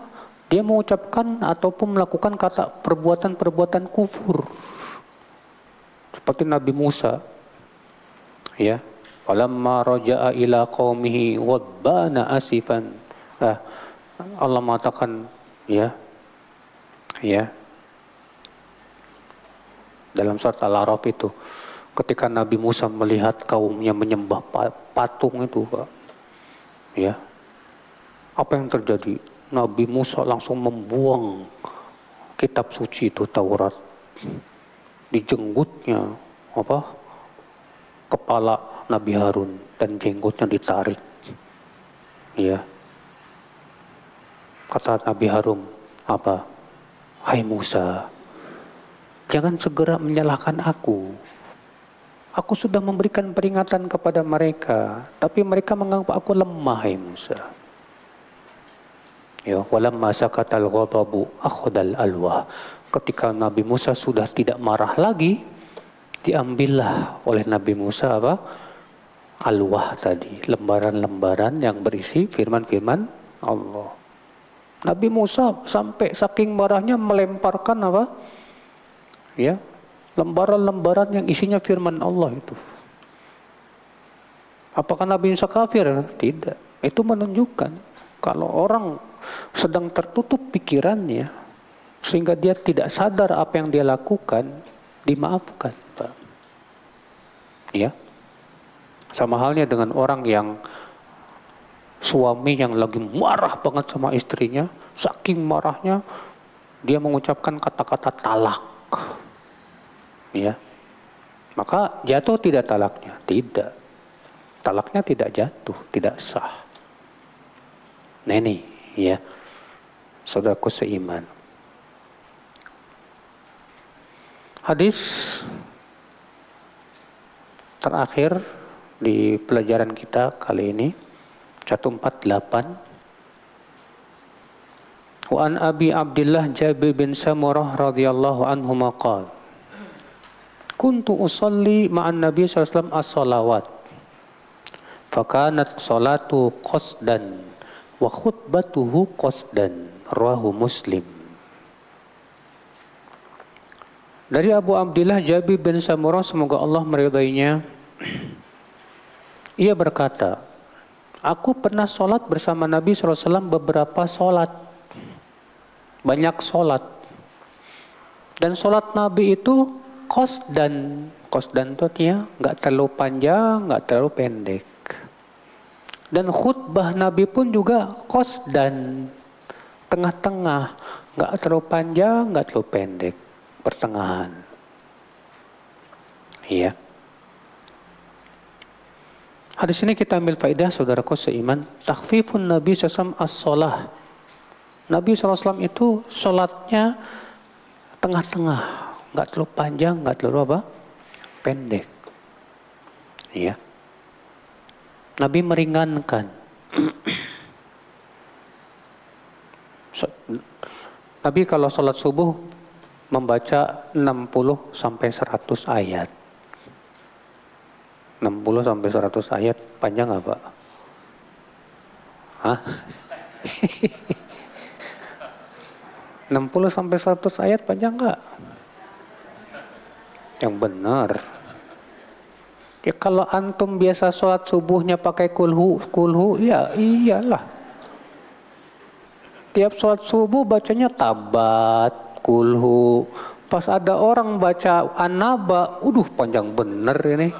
dia mengucapkan ataupun melakukan perbuatan-perbuatan kufur. Seperti Nabi Musa, ya, falamma raja'a ila qaumihi ghadbana asifan. Allah mengatakan, ya, dalam surat Al-A'raf itu, ketika Nabi Musa melihat kaumnya menyembah patung itu, Pak, ya, apa yang terjadi? Nabi Musa langsung membuang kitab suci itu, Taurat, dijenggutnya kepala Nabi Harun dan jenggotnya ditarik. Ya. Kata Nabi Harun, apa? Hai Musa, jangan segera menyalahkan aku. Aku sudah memberikan peringatan kepada mereka, tapi mereka menganggap aku lemah, hai Musa. Ya, walamma sakatal ghadabu akhadal alwah. Ketika Nabi Musa sudah tidak marah lagi, diambillah oleh Nabi Musa apa? Alwah tadi, lembaran-lembaran yang berisi firman-firman Allah. Nabi Musa sampai saking marahnya melemparkan apa? Ya, lembaran-lembaran yang isinya firman Allah itu. Apakah Nabi Musa kafir? Tidak. Itu menunjukkan kalau orang sedang tertutup pikirannya sehingga dia tidak sadar apa yang dia lakukan, dimaafkan, Pak. Ya. Sama halnya dengan orang yang suami yang lagi marah banget sama istrinya, saking marahnya dia mengucapkan kata-kata talak. Ya. Maka jatuh tidak talaknya? Tidak. Talaknya tidak jatuh, tidak sah. Nah ini, ya, saudaraku seiman. Hadis terakhir di pelajaran kita kali ini, 148. Wa an Abi Abdullah Jabir bin Samurah radhiyallahu anhu maqal. Kuntu usalli ma'an Nabi sallallahu alaihi wasallam as-salawat. Fakanat salatu qasdan wa khutbatuhu qasdan. Rawahu Muslim. Dari Abu Abdullah Jabir bin Samurah, semoga Allah meridainya, ia berkata, aku pernah sholat bersama Nabi SAW beberapa sholat, banyak sholat, dan sholat Nabi itu qasdan itu ya nggak terlalu panjang, nggak terlalu pendek, dan khutbah Nabi pun juga qasdan, tengah-tengah, nggak terlalu panjang, nggak terlalu pendek, pertengahan. Iya. Hadis ini kita ambil faedah, saudaraku seiman, takhfifun Nabi SAW as-sholah. Nabi SAW itu sholatnya tengah-tengah, nggak terlalu panjang, nggak terlalu apa? Pendek. Iya. Nabi meringankan. Nabi kalau sholat subuh membaca 60 sampai 100 ayat. 60 sampai 100 ayat panjang nggak, Pak? Hah? 60 sampai 100 ayat panjang nggak? Yang benar. Ya kalau antum biasa sholat subuhnya pakai kulhu, ya iyalah. Tiap sholat subuh bacanya tabat, kulhu. Pas ada orang baca an-naba, panjang bener ini.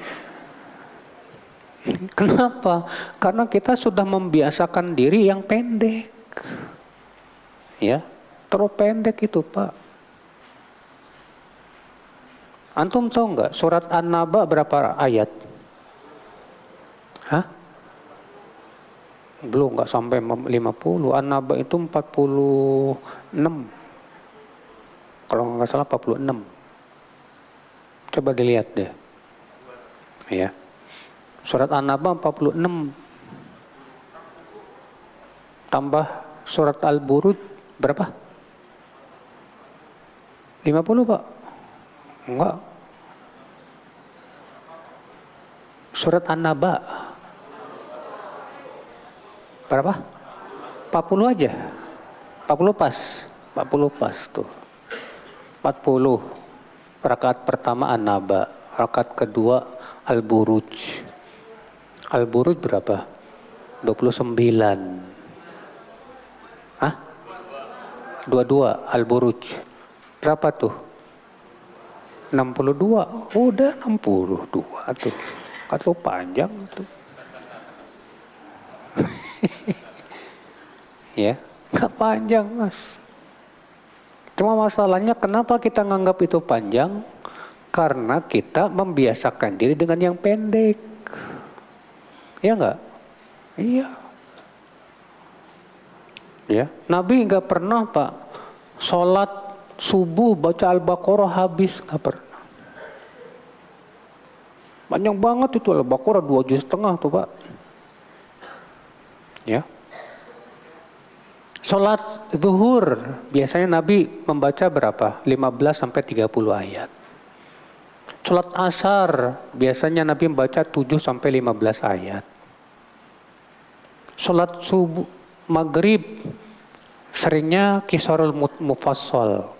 Kenapa? Karena kita sudah membiasakan diri yang pendek. Ya, terlalu pendek itu, Pak. Antum tahu nggak surat An-Naba berapa ayat? Hah? Belum, nggak sampai 50. An-Naba itu 46. Kalau nggak salah 46. Coba dilihat deh. Ya. Surat An-Naba 46. Tambah surat Al-Buruj berapa? 50, Pak? Enggak. Surat An-Naba berapa? 40 aja. 40 pas. 40 pas tuh. 40. Rakaat pertama An-Naba, rakaat kedua Al-Buruj. Al-Buruj berapa? 29. Hah? 22 Al-Buruj. Berapa tuh? 62. Udah 62 tuh. Kata panjang tuh. Ya, gak panjang, Mas. Cuma masalahnya kenapa kita nganggap itu panjang? Karena kita membiasakan diri dengan yang pendek. Iya enggak? Iya. Ya, Nabi enggak pernah, Pak, sholat subuh baca Al-Baqarah habis, enggak pernah. Panjang banget itu Al-Baqarah 2 juz setengah tuh, Pak. Ya. Sholat zuhur biasanya Nabi membaca berapa? 15 sampai 30 ayat. Sholat asar biasanya Nabi membaca 7 sampai 15 ayat. Sholat subuh maghrib seringnya Qisarul Mufassal.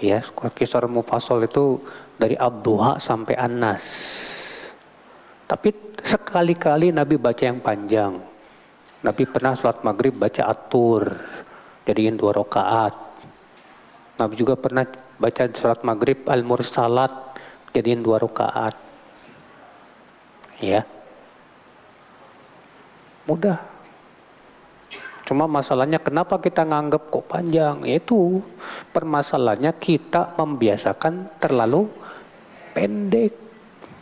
Ya, Qisarul Mufassal itu dari Ad-Duha sampai An-Nas. Tapi sekali-kali Nabi baca yang panjang. Nabi pernah sholat maghrib baca At-Tur, jadiin 2 rakaat. Nabi juga pernah baca sholat maghrib Al-Mursalat, jadiin 2 rakaat. Ya, mudah. Cuma masalahnya kenapa kita nganggap kok panjang? Itu permasalahannya kita membiasakan terlalu pendek.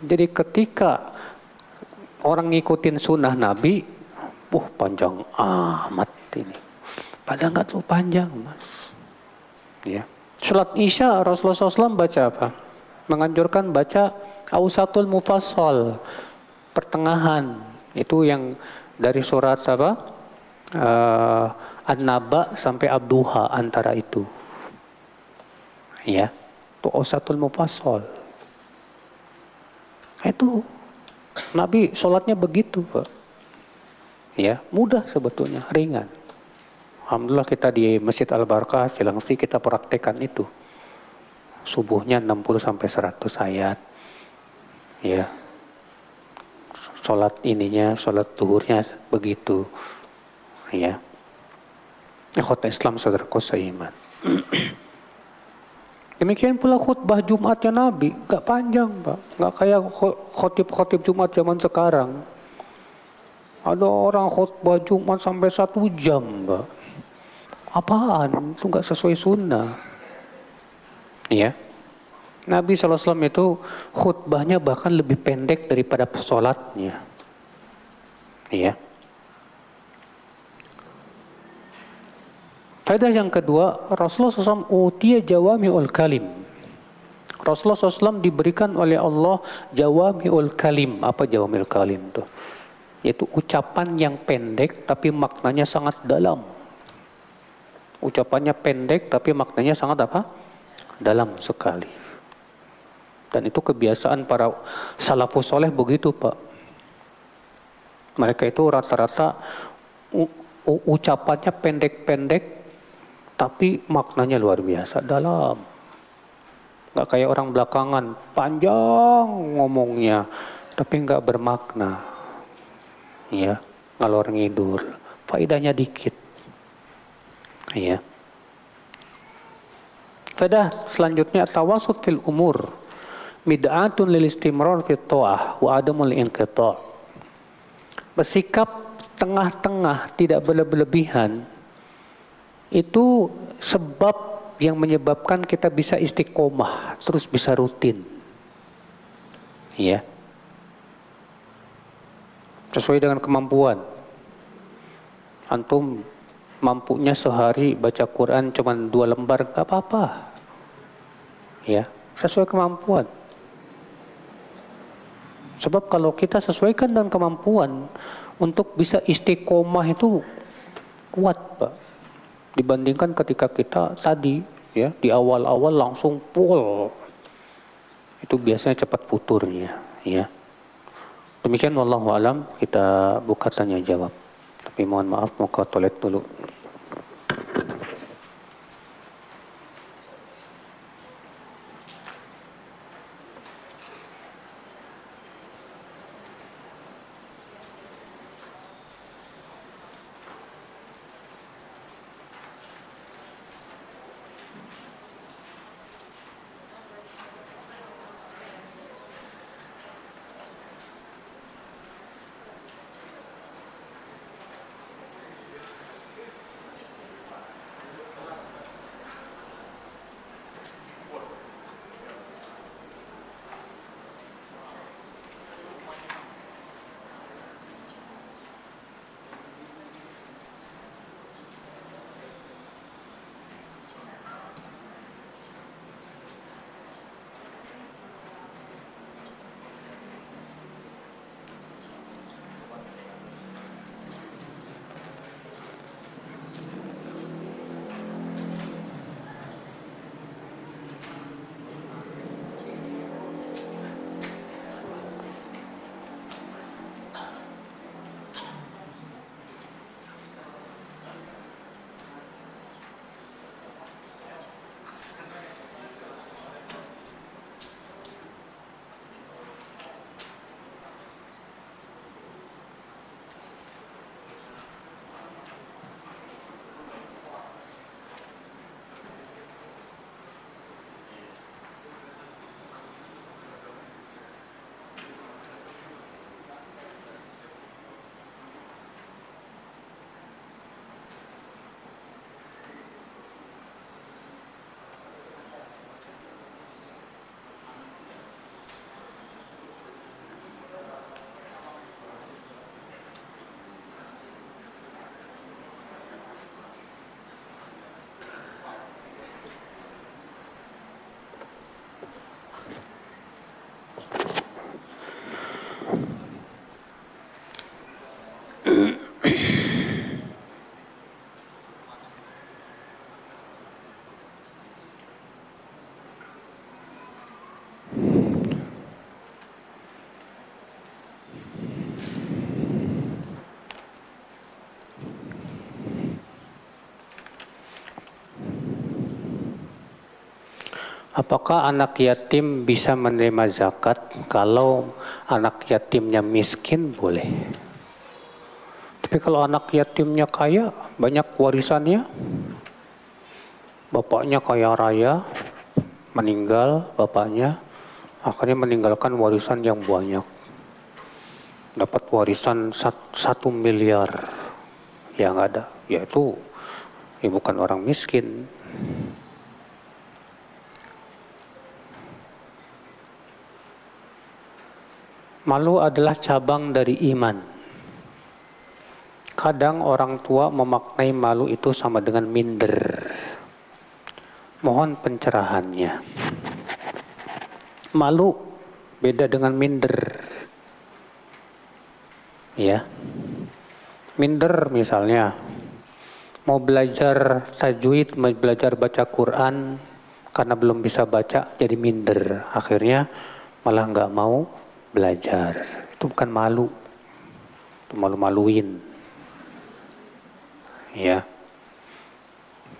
Jadi ketika orang ngikutin sunnah Nabi, panjang amat ini. Padahal nggak terlalu panjang, Mas. Ya. Sholat Isya Rasulullah SAW baca apa? Menganjurkan baca Ausatul Mufassal, pertengahan. Itu yang dari surat apa? An-Naba sampai Ad-Duha, antara itu. Ya. Itu Ausatul Mufassal. Itu Nabi sholatnya begitu, Pak. Ya, mudah sebetulnya, ringan. Alhamdulillah kita di Masjid Al-Barakah Cilengsi kita praktekkan itu. Subuhnya 60 sampai 100 ayat. Ya. Salat salat zuhurnya begitu. Ya. Ikhwat Islam saudaraku seiman. Demikian pula khutbah Jumatnya Nabi, gak panjang, Pak. Gak kayak khotib-khotib Jumat zaman sekarang. Ada orang khutbah Jumat sampai 1 jam, Mbak. Apaan? Itu nggak sesuai sunnah. Ya. Nabi SAW itu khutbahnya bahkan lebih pendek daripada sholatnya. Ya. Faedah yang kedua, Rasulullah SAW utiya jawami'ul kalim. Rasulullah SAW diberikan oleh Allah jawami'ul kalim. Apa jawami'ul kalim itu? Yaitu ucapan yang pendek tapi maknanya sangat dalam. Ucapannya pendek tapi maknanya sangat apa? Dalam sekali. Dan itu kebiasaan para salafus soleh begitu, Pak. Mereka itu rata-rata ucapannya pendek-pendek tapi maknanya luar biasa dalam. Gak kayak orang belakangan, panjang ngomongnya tapi gak bermakna. Ya, ngalor ngidur, faedahnya dikit. Ya. Faedah selanjutnya tawasut fil umur mid'atun lil istimrar fit ta'ah wa adamul inqita'. bersikap tengah-tengah, tidak berlebihan, itu sebab yang menyebabkan kita bisa istiqomah, terus bisa rutin. Ya. Sesuai dengan kemampuan. Antum mampunya sehari baca Quran cuma 2 lembar, gak apa-apa. Ya, sesuai kemampuan. Sebab kalau kita sesuaikan dengan kemampuan, untuk bisa istiqomah itu kuat, Pak. Dibandingkan ketika kita tadi, ya, di awal-awal langsung full. Itu biasanya cepat futurnya, ya. Demikian wallahu alam, kita buka tanya jawab. Tapi mohon maaf, mau ke toilet dulu. Apakah anak yatim bisa menerima zakat? Kalau anak yatimnya miskin, boleh. Tapi kalau anak yatimnya kaya, banyak warisannya, bapaknya kaya raya, meninggal bapaknya, akhirnya meninggalkan warisan yang banyak. Dapat warisan 1 miliar, yang ada, yaitu bukan orang miskin. Malu adalah cabang dari iman. Kadang orang tua memaknai malu itu sama dengan minder. Mohon pencerahannya. Malu beda dengan minder. Ya. Minder misalnya mau belajar tajwid, mau belajar baca Quran, karena belum bisa baca jadi minder. Akhirnya malah nggak mau belajar. Itu bukan malu, itu malu-maluin. Ya,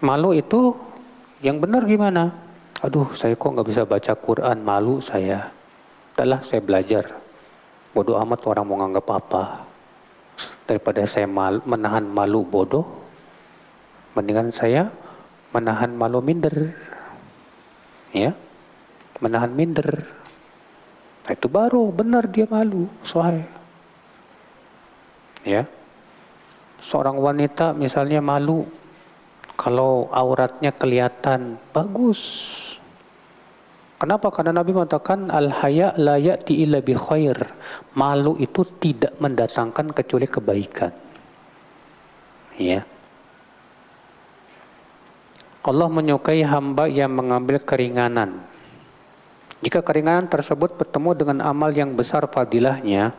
malu itu yang benar gimana? Aduh, saya kok nggak bisa baca Quran, malu saya. Udahlah, saya belajar. Bodoh amat orang mau nganggap apa. Daripada saya menahan malu bodoh, mendingan saya menahan malu minder. Ya, menahan minder. Itu baru benar dia malu, sahih. Ya, seorang wanita misalnya malu kalau auratnya kelihatan, bagus. Kenapa? Karena Nabi mengatakan al-haya la ya'ti illa bi khair. Malu itu tidak mendatangkan kecuali kebaikan. Ya. Allah menyukai hamba yang mengambil keringanan. Jika keringanan tersebut bertemu dengan amal yang besar fadilahnya,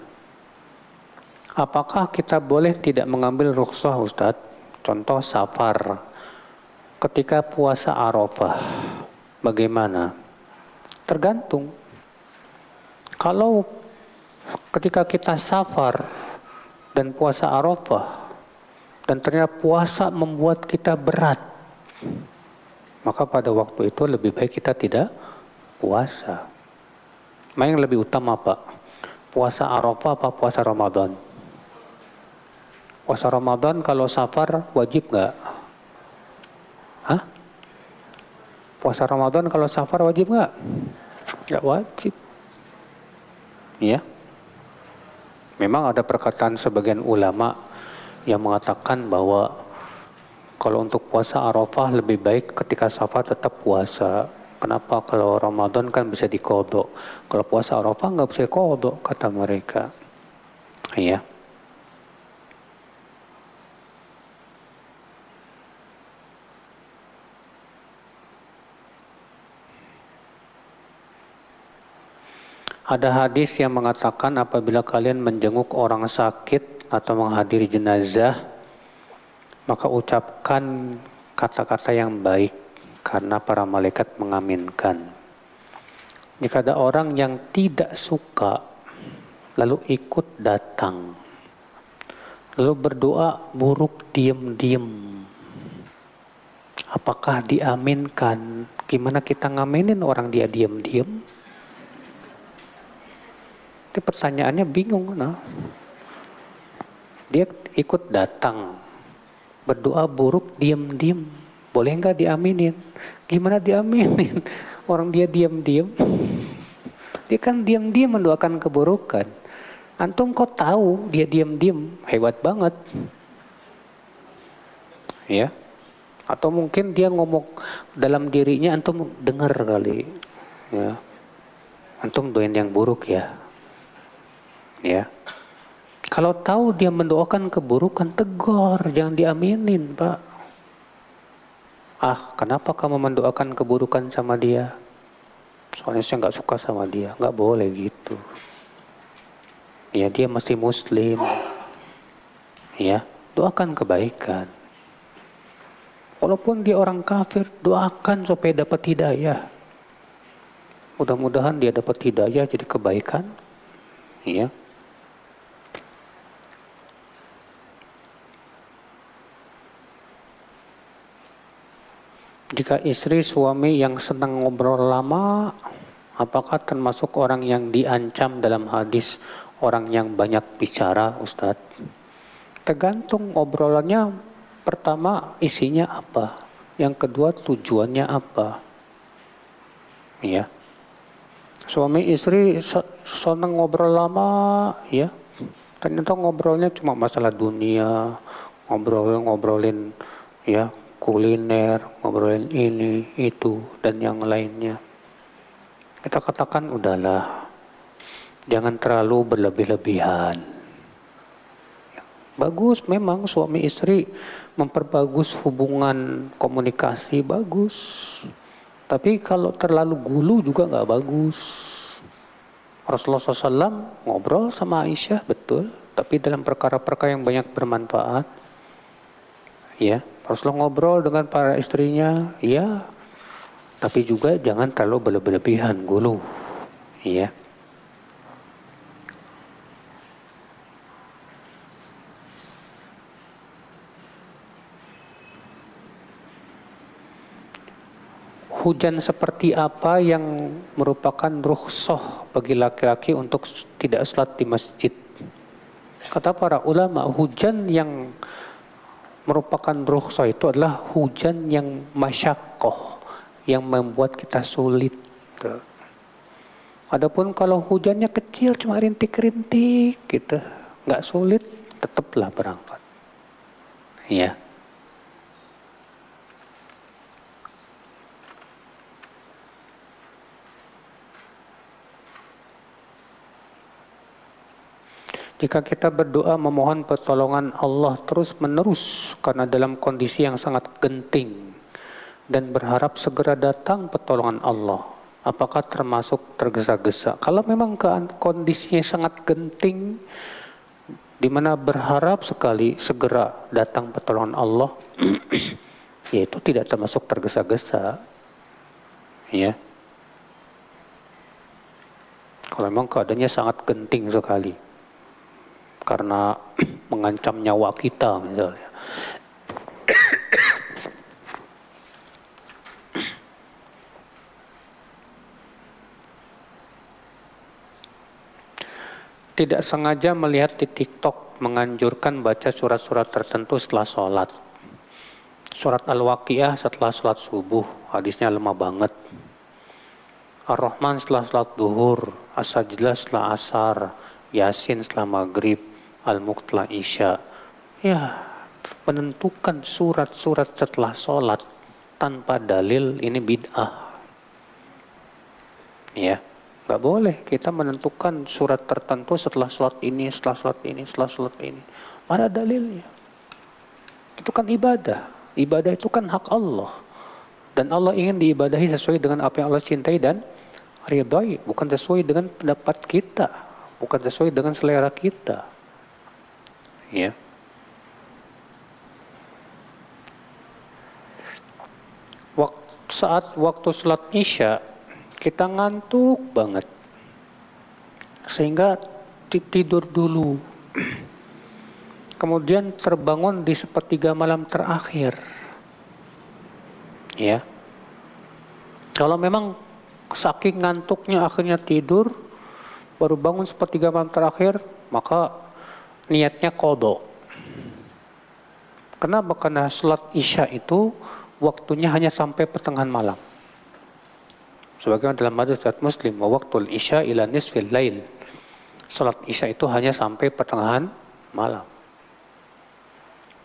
apakah kita boleh tidak mengambil rukhsah, Ustaz? Contoh safar. Ketika puasa Arafah, bagaimana? Tergantung. Kalau ketika kita safar dan puasa Arafah dan ternyata puasa membuat kita berat, maka pada waktu itu lebih baik kita tidak puasa. Mana yang lebih utama, Pak? Puasa Arafah apa puasa Ramadan? Puasa Ramadan kalau safar wajib nggak? Hah? Puasa Ramadan kalau safar wajib nggak? Nggak wajib. Ya. Memang ada perkataan sebagian ulama yang mengatakan bahwa kalau untuk puasa Arafah lebih baik ketika safar tetap puasa. Kenapa? Kalau Ramadan kan bisa diqadha. Kalau puasa Arafah nggak bisa diqadha, kata mereka. Ya. Ada hadis yang mengatakan apabila kalian menjenguk orang sakit atau menghadiri jenazah, maka ucapkan kata-kata yang baik karena para malaikat mengaminkan. Jika ada orang yang tidak suka lalu ikut datang, lalu berdoa buruk diam-diam, apakah diaminkan? Gimana kita ngaminin orang dia diam-diam? Itu pertanyaannya bingung. Nah. Dia ikut datang, berdoa buruk diam-diam, boleh nggak diaminin? Gimana diaminin? Orang dia diam-diam, dia kan diam-diam mendoakan keburukan. Antum kok tahu dia diam-diam? Hebat banget, ya? Atau mungkin dia ngomong dalam dirinya, antum dengar kali, ya? Antum doain yang buruk ya. Ya, kalau tahu dia mendoakan keburukan, tegur, jangan diaminin, Pak. Ah, kenapa kamu mendoakan keburukan sama dia? Soalnya saya nggak suka sama dia, nggak boleh gitu. Ya, dia masih Muslim. Ya, doakan kebaikan. Walaupun dia orang kafir, doakan supaya dapat hidayah. Mudah-mudahan dia dapat hidayah jadi kebaikan. Ya. Jika istri suami yang senang ngobrol lama, apakah termasuk orang yang diancam dalam hadis orang yang banyak bicara, Ustadz? Tergantung obrolannya, pertama isinya apa, yang kedua tujuannya apa. Ya. Suami istri senang ngobrol lama, ya. Ternyata ngobrolnya cuma masalah dunia, ngobrolin ya, kuliner, ngobrolin ini, itu, dan yang lainnya. Kita katakan udahlah, jangan terlalu berlebih-lebihan. Bagus memang suami istri memperbagus hubungan komunikasi, bagus. Tapi kalau terlalu gulu juga nggak bagus. Rasulullah SAW ngobrol sama Aisyah, betul. Tapi dalam perkara-perkara yang banyak bermanfaat. Ya, Rasulullah ngobrol dengan para istrinya, ya. Tapi juga jangan terlalu berlebihan, gulu. Ya. Hujan seperti apa yang merupakan rukhsah bagi laki-laki untuk tidak salat di masjid? Kata para ulama, hujan yang merupakan rukhsah itu adalah hujan yang masyaqqah, yang membuat kita sulit. Adapun kalau hujannya kecil, cuma rintik-rintik gitu, nggak sulit, tetaplah berangkat. Ya. Jika kita berdoa memohon pertolongan Allah terus menerus karena dalam kondisi yang sangat genting dan berharap segera datang pertolongan Allah, apakah termasuk tergesa-gesa? Kalau memang kondisinya sangat genting, di mana berharap sekali segera datang pertolongan Allah, ya itu tidak termasuk tergesa-gesa. Ya. Kalau memang keadaannya sangat genting sekali, karena mengancam nyawa kita misalnya. Tidak sengaja melihat di TikTok menganjurkan baca surat-surat tertentu setelah sholat. Surat Al-Waqiah setelah sholat subuh, hadisnya lemah banget. Ar-Rahman setelah sholat duhur, As-Sajdah setelah asar, Yasin setelah maghrib, Al-Mulk setelah isya. Ya, menentukan surat-surat setelah sholat tanpa dalil ini bid'ah. Ya. Gak boleh kita menentukan surat tertentu setelah sholat ini, setelah sholat ini, setelah sholat ini. Mana dalilnya? Itu kan ibadah. Ibadah itu kan hak Allah. Dan Allah ingin diibadahi sesuai dengan apa yang Allah cintai dan ridhai. Bukan sesuai dengan pendapat kita. Bukan sesuai dengan selera kita. Ya. Saat waktu sholat isya, kita ngantuk banget, sehingga tidur dulu. Kemudian terbangun di sepertiga malam terakhir. Ya. Kalau memang saking ngantuknya akhirnya tidur, baru bangun sepertiga malam terakhir, maka niatnya qadha. Kenapa? Karena sholat isya itu waktunya hanya sampai pertengahan malam. Sebagaimana dalam hadis riwayat Muslim, wa waqtul isya ila nisfil lail. Salat isya itu hanya sampai pertengahan malam.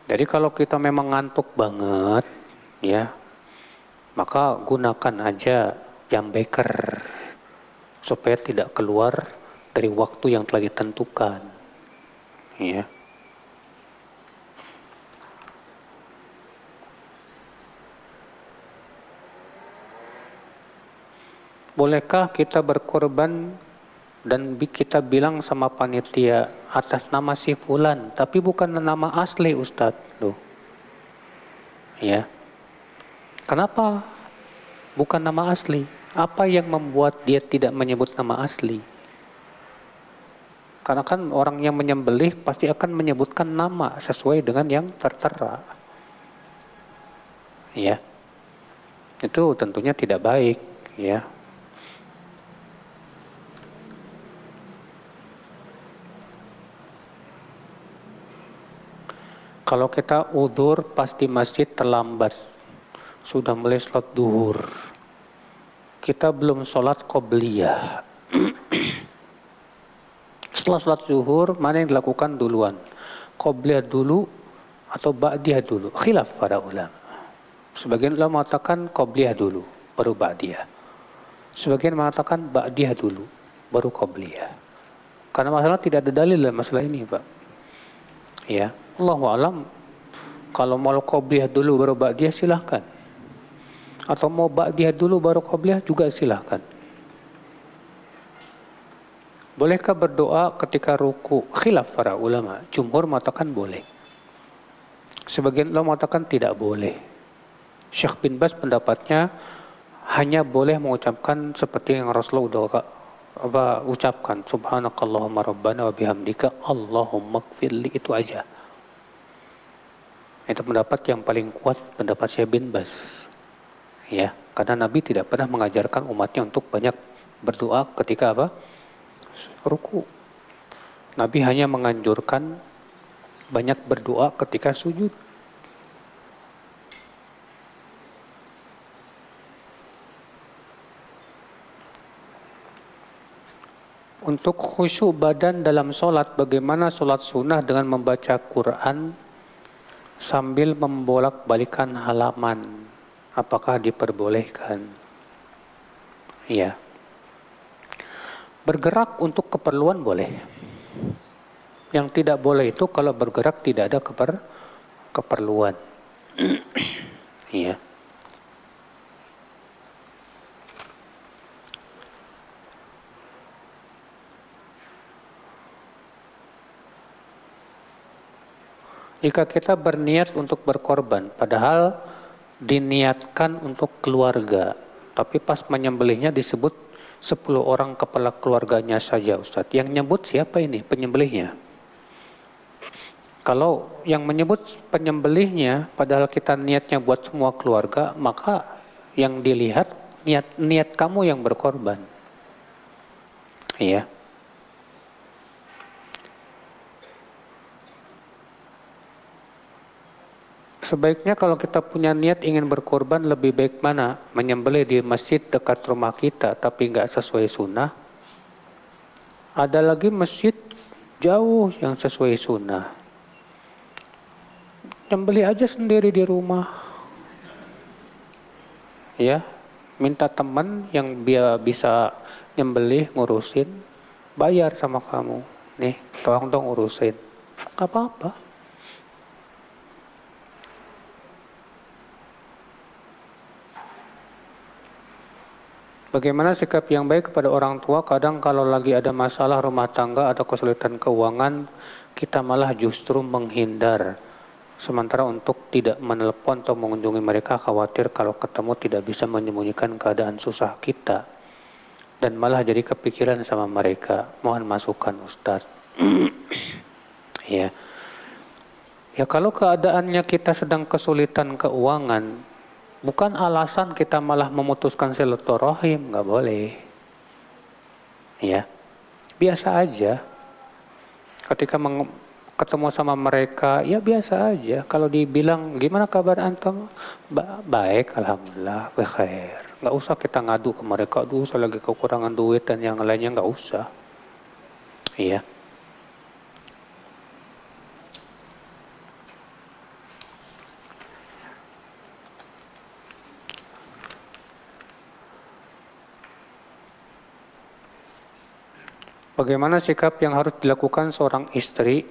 Jadi kalau kita memang ngantuk banget, ya, maka gunakan aja jam beker supaya tidak keluar dari waktu yang telah ditentukan. Ya. Bolehkah kita berkorban dan kita bilang sama panitia atas nama si fulan, tapi bukan nama asli Ustadz? Tuh. Ya. Kenapa bukan nama asli? Apa yang membuat dia tidak menyebut nama asli? Karena kan orang yang menyembelih pasti akan menyebutkan nama sesuai dengan yang tertera. Ya. Itu tentunya tidak baik, ya. Kalau kita udzur pas di masjid terlambat, sudah mulai sholat duhur, kita belum sholat qobliyah. Setelah sholat zuhur, mana yang dilakukan duluan? Qobliyah dulu atau ba'diyah dulu? Khilaf para ulama. Sebagian ulama mengatakan qobliyah dulu, baru ba'diyah. Sebagian mengatakan ba'diyah dulu, baru qobliyah. Karena masalah tidak ada dalil dalam masalah ini, Pak. Ya. Allahu a'lam, kalau mau qobliyah dulu baru ba'diyah silahkan, atau mau ba'diyah dulu baru qobliyah juga silahkan. Bolehkah berdoa ketika ruku? Khilaf para ulama. Jumhur mengatakan boleh, sebagian ulama mengatakan tidak boleh. Syekh bin Baz pendapatnya hanya boleh mengucapkan seperti yang Rasulullah ucapkan, subhanakallahumma rabbana wa bihamdika Allahumma gfirli, itu aja. Itu pendapat yang paling kuat, pendapat Syekh bin Baz. Ya, karena Nabi tidak pernah mengajarkan umatnya untuk banyak berdoa ketika apa? Ruku. Nabi hanya menganjurkan banyak berdoa ketika sujud. Untuk khusyuk badan dalam sholat, bagaimana sholat sunnah dengan membaca Quran sambil membolak-balikan halaman? Apakah diperbolehkan? Iya. Bergerak untuk keperluan boleh. Yang tidak boleh itu kalau bergerak tidak ada keperluan. Iya. Jika kita berniat untuk berkorban, padahal diniatkan untuk keluarga, tapi pas menyembelihnya disebut 10 orang kepala keluarganya saja, Ustadz. Yang nyebut siapa ini penyembelihnya? Kalau yang menyebut penyembelihnya, padahal kita niatnya buat semua keluarga, maka yang dilihat niat kamu yang berkorban. Iya. Sebaiknya kalau kita punya niat ingin berkorban, lebih baik mana? Menyembelih di masjid dekat rumah kita tapi nggak sesuai sunnah. Ada lagi masjid jauh yang sesuai sunnah. Nyembelih aja sendiri di rumah. Ya, minta teman yang bisa nyembelih, ngurusin, bayar sama kamu. Nih, tolong dong urusin. Gak apa-apa. Bagaimana sikap yang baik kepada orang tua? Kadang kalau lagi ada masalah rumah tangga atau kesulitan keuangan, kita malah justru menghindar. Sementara untuk tidak menelepon atau mengunjungi mereka, khawatir kalau ketemu tidak bisa menyembunyikan keadaan susah kita. Dan malah jadi kepikiran sama mereka. Mohon masukan Ustadz. Ya. Ya kalau keadaannya kita sedang kesulitan keuangan, bukan alasan kita malah memutuskan silaturahim, nggak boleh. Ya, biasa aja. Ketika ketemu sama mereka, ya biasa aja. Kalau dibilang gimana kabar antum? Baik, alhamdulillah, bekhair. Nggak usah kita ngadu ke mereka. Aduh, saya lagi kekurangan duit dan yang lainnya, nggak usah. Iya. Bagaimana sikap yang harus dilakukan seorang istri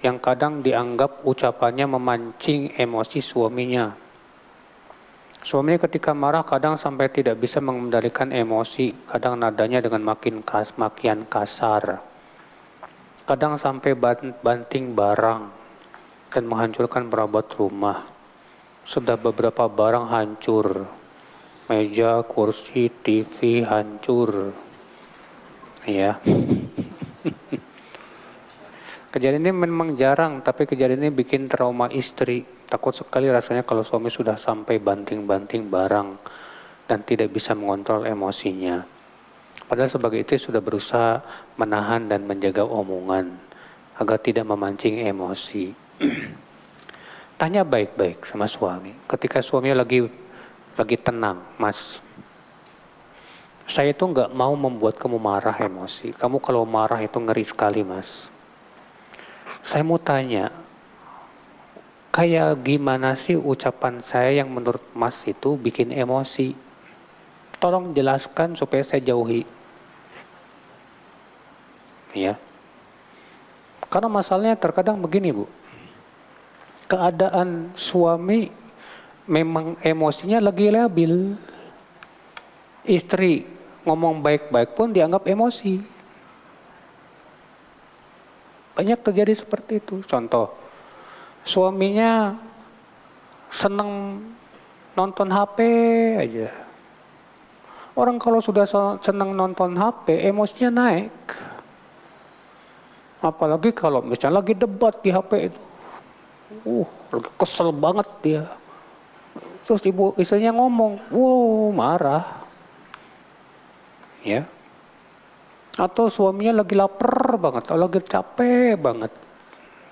yang kadang dianggap ucapannya memancing emosi suaminya? Suaminya ketika marah kadang sampai tidak bisa mengendalikan emosi, kadang nadanya dengan makin kasar, kadang sampai banting barang dan menghancurkan perabot rumah. Sudah beberapa barang hancur, meja, kursi, TV hancur. Ya. Kejadian ini memang jarang, tapi kejadian ini bikin trauma istri. Takut sekali rasanya kalau suami sudah sampai banting-banting barang dan tidak bisa mengontrol emosinya. Padahal sebagai istri sudah berusaha menahan dan menjaga omongan agar tidak memancing emosi. Tanya baik-baik sama suami. Ketika suaminya lagi tenang, Mas, saya itu nggak mau membuat kamu marah emosi. Kamu kalau marah itu ngeri sekali, Mas. Saya mau tanya, kayak gimana sih ucapan saya yang menurut Mas itu bikin emosi? Tolong jelaskan supaya saya jauhi. Ya. Karena masalahnya terkadang begini, Bu. Keadaan suami memang emosinya lagi labil. Istri ngomong baik-baik pun dianggap emosi. Banyak terjadi seperti itu. Contoh, suaminya senang nonton HP aja. Orang kalau sudah senang nonton HP, emosinya naik. Apalagi kalau misalnya lagi debat di HP itu. Lagi kesel banget dia. Terus istrinya ngomong, marah. Ya. Atau suaminya lagi lapar banget, atau lagi capek banget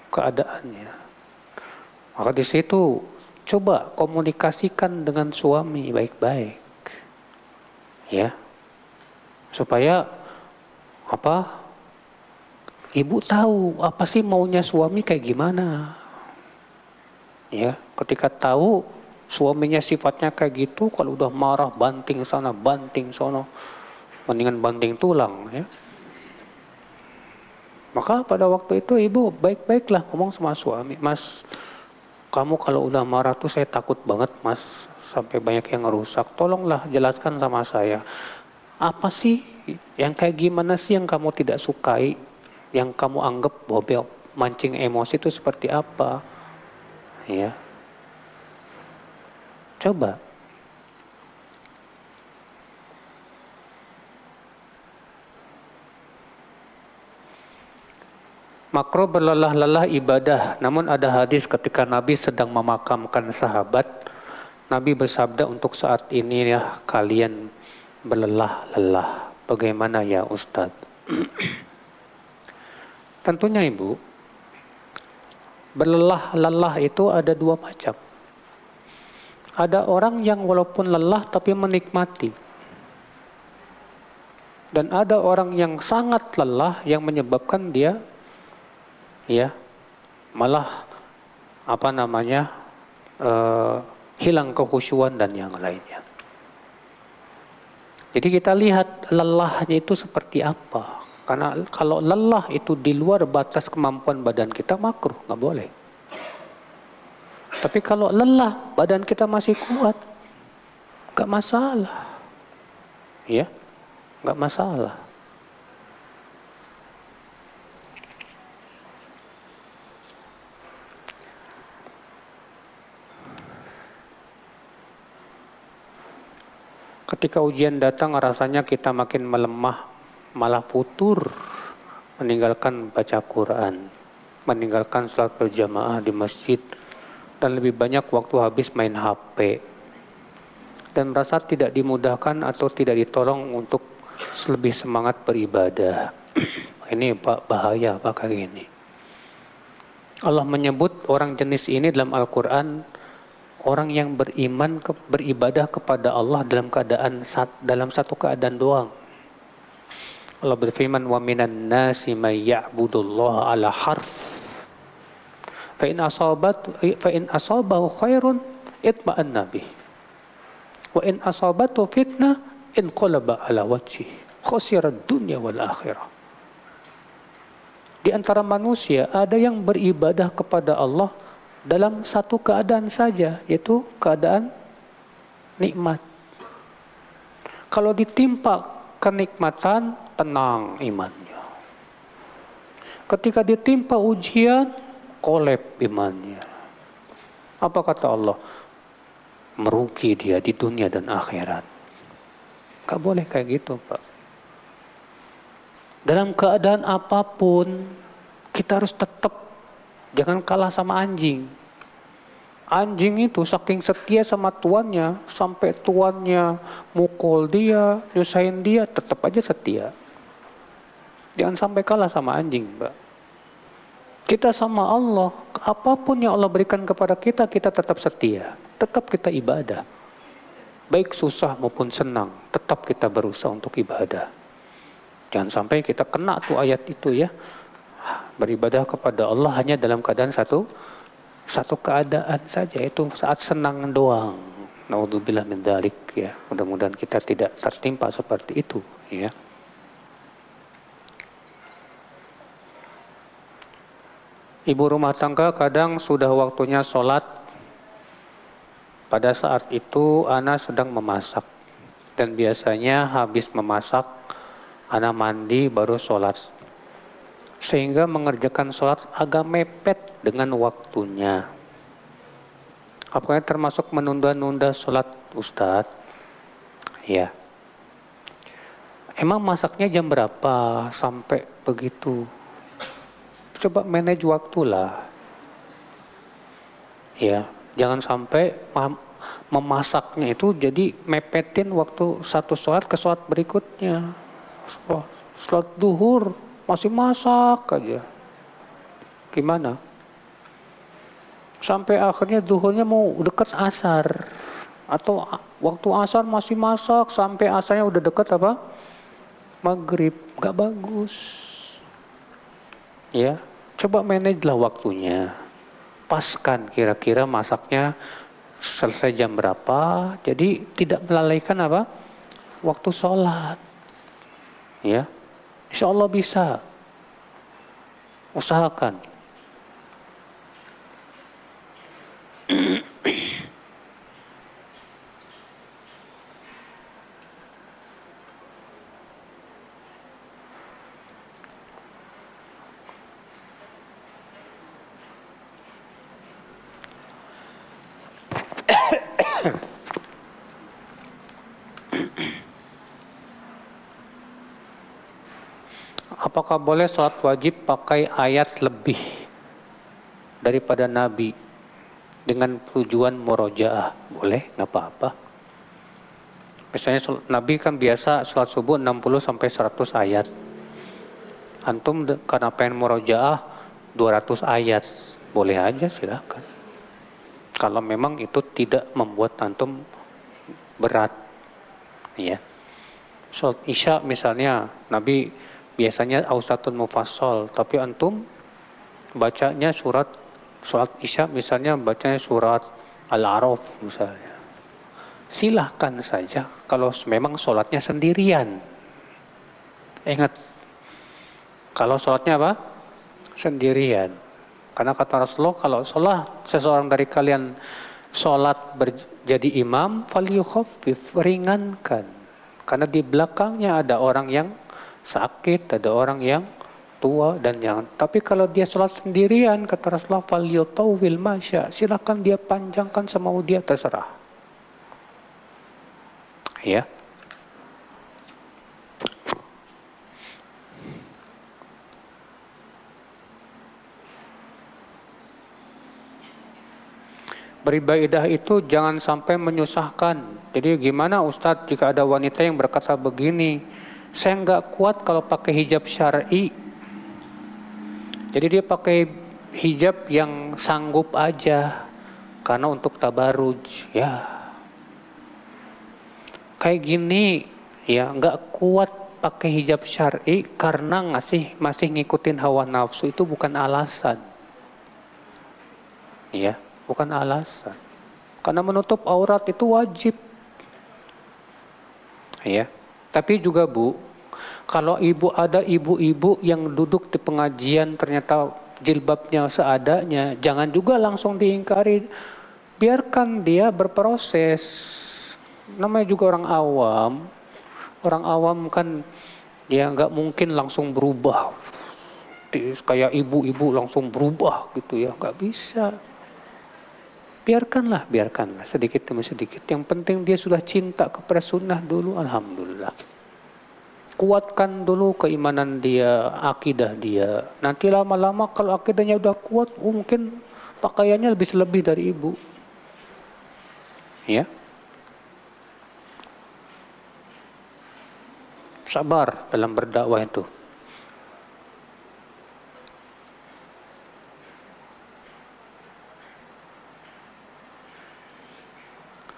keadaannya. Maka di situ coba komunikasikan dengan suami baik-baik. Ya. Supaya Ibu tahu apa sih maunya suami kayak gimana. Ya, ketika tahu suaminya sifatnya kayak gitu, kalau udah marah banting sana, banting sono, mendingan banting tulang ya. Maka pada waktu itu ibu baik-baiklah ngomong sama suami, Mas, kamu kalau udah marah tuh saya takut banget Mas, sampai banyak yang ngerusak. Tolonglah jelaskan sama saya, apa sih yang kayak gimana sih yang kamu tidak sukai, yang kamu anggap bahwa mancing emosi itu seperti apa, ya. Coba. Makruh berlelah-lelah ibadah, namun ada hadis ketika Nabi sedang memakamkan sahabat, Nabi bersabda untuk saat ini ya kalian berlelah-lelah. Bagaimana ya Ustadz? Tentunya Ibu, berlelah-lelah itu ada dua macam. Ada orang yang walaupun lelah tapi menikmati. Dan ada orang yang sangat lelah yang menyebabkan dia ya malah hilang kekhusyuan dan yang lainnya. Jadi kita lihat lelahnya itu seperti apa. Karena kalau lelah itu di luar batas kemampuan badan kita, makruh, nggak boleh. Tapi kalau lelah badan kita masih kuat, nggak masalah, ya, nggak masalah. Ketika ujian datang rasanya kita makin melemah, malah futur, meninggalkan baca Quran, meninggalkan sholat berjamaah di masjid, dan lebih banyak waktu habis main HP. Dan rasa tidak dimudahkan atau tidak ditolong untuk lebih semangat beribadah. Ini bahaya kayak gini. Allah menyebut orang jenis ini dalam Al-Quran, orang yang beriman beribadah kepada Allah dalam satu keadaan doang. Allah berfirman, wa minan nasi may ya'budullaha ala harf. Fa in asabahu khairun itma'anna bih. Wa in asabatu fitnah inqalaba ala wajhihi khasira ad-dunya wal akhirah. Di antara manusia ada yang beribadah kepada Allah dalam satu keadaan saja, yaitu keadaan nikmat. Kalau ditimpa kenikmatan, tenang imannya. Ketika ditimpa ujian, kolab imannya. Apa kata Allah? Merugi dia di dunia dan akhirat. Gak boleh kayak gitu, Pak. Dalam keadaan apapun, kita harus tetap jangan kalah sama anjing. Anjing itu saking setia sama tuannya, sampai tuannya mukul dia, nyusahin dia, tetap aja setia. Jangan sampai kalah sama anjing, Mbak. Kita sama Allah, apapun yang Allah berikan kepada kita, kita tetap setia. Tetap kita ibadah. Baik susah maupun senang, tetap kita berusaha untuk ibadah. Jangan sampai kita kena tuh ayat itu ya. Beribadah kepada Allah hanya dalam keadaan satu keadaan saja, itu saat senang doang. Naudzubillah min dzalik ya. Mudah-mudahan kita tidak tertimpa seperti itu ya. Ibu rumah tangga kadang sudah waktunya sholat. Pada saat itu ana sedang memasak. Dan biasanya habis memasak ana mandi baru sholat. Sehingga mengerjakan sholat agak mepet dengan waktunya. Apakah termasuk menunda-nunda sholat Ustadz? Ya. Emang masaknya jam berapa sampai begitu? Coba manage waktulah. Ya, jangan sampai memasaknya itu jadi mepetin waktu satu sholat ke sholat berikutnya. Sholat duhur masih masak aja. Gimana? Sampai akhirnya duhurnya mau dekat asar. Atau waktu asar masih masak sampai asarnya udah dekat apa? Maghrib. Gak bagus. Ya, coba manage lah waktunya. Paskan kira-kira masaknya selesai jam berapa. Jadi tidak melalaikan apa? Waktu sholat. Ya, insya Allah bisa. Usahakan. Apakah boleh sholat wajib pakai ayat lebih daripada Nabi dengan tujuan murojaah? Boleh, nggak apa-apa. Misalnya Nabi kan biasa sholat subuh 60 sampai 100 ayat. Antum karena pengen murojaah 200 ayat. Boleh aja, silakan. Kalau memang itu tidak membuat antum berat. Ya. Sholat Isya misalnya Nabi biasanya ausatun mufassal, tapi antum bacanya sholat Isya misalnya bacanya surat Al-A'raf misalnya. Silahkan saja kalau memang sholatnya sendirian. Ingat, kalau sholatnya apa? Sendirian. Karena kata Rasulullah, kalau sholat seseorang dari kalian sholat jadi imam, falyukhaffif, ringankan. Karena di belakangnya ada orang yang sakit, ada orang yang tua dan yang. Tapi kalau dia sholat sendirian, kata Rasulullah, falyutawwil masya, silakan dia panjangkan semau dia, terserah. Ya. Beribadah itu jangan sampai menyusahkan. Jadi gimana Ustadz jika ada wanita yang berkata begini, saya nggak kuat kalau pakai hijab syar'i. Jadi dia pakai hijab yang sanggup aja, karena untuk tabaruj. Ya, kayak gini ya nggak kuat pakai hijab syar'i karena masih ngikutin hawa nafsu, itu bukan alasan. Ya. Bukan alasan. Karena menutup aurat itu wajib. Ya. Tapi juga Bu, kalau ada ibu-ibu yang duduk di pengajian ternyata jilbabnya seadanya, jangan juga langsung diingkari. Biarkan dia berproses. Namanya juga orang awam. Orang awam kan dia nggak mungkin langsung berubah. Kayak ibu-ibu langsung berubah gitu ya, nggak bisa. Biarkanlah sedikit demi sedikit. Yang penting dia sudah cinta kepada sunnah dulu, alhamdulillah. Kuatkan dulu keimanan dia, akidah dia. Nanti lama-lama kalau akidahnya udah kuat, mungkin pakaiannya lebih dari ibu. Ya. Sabar dalam berdakwah itu.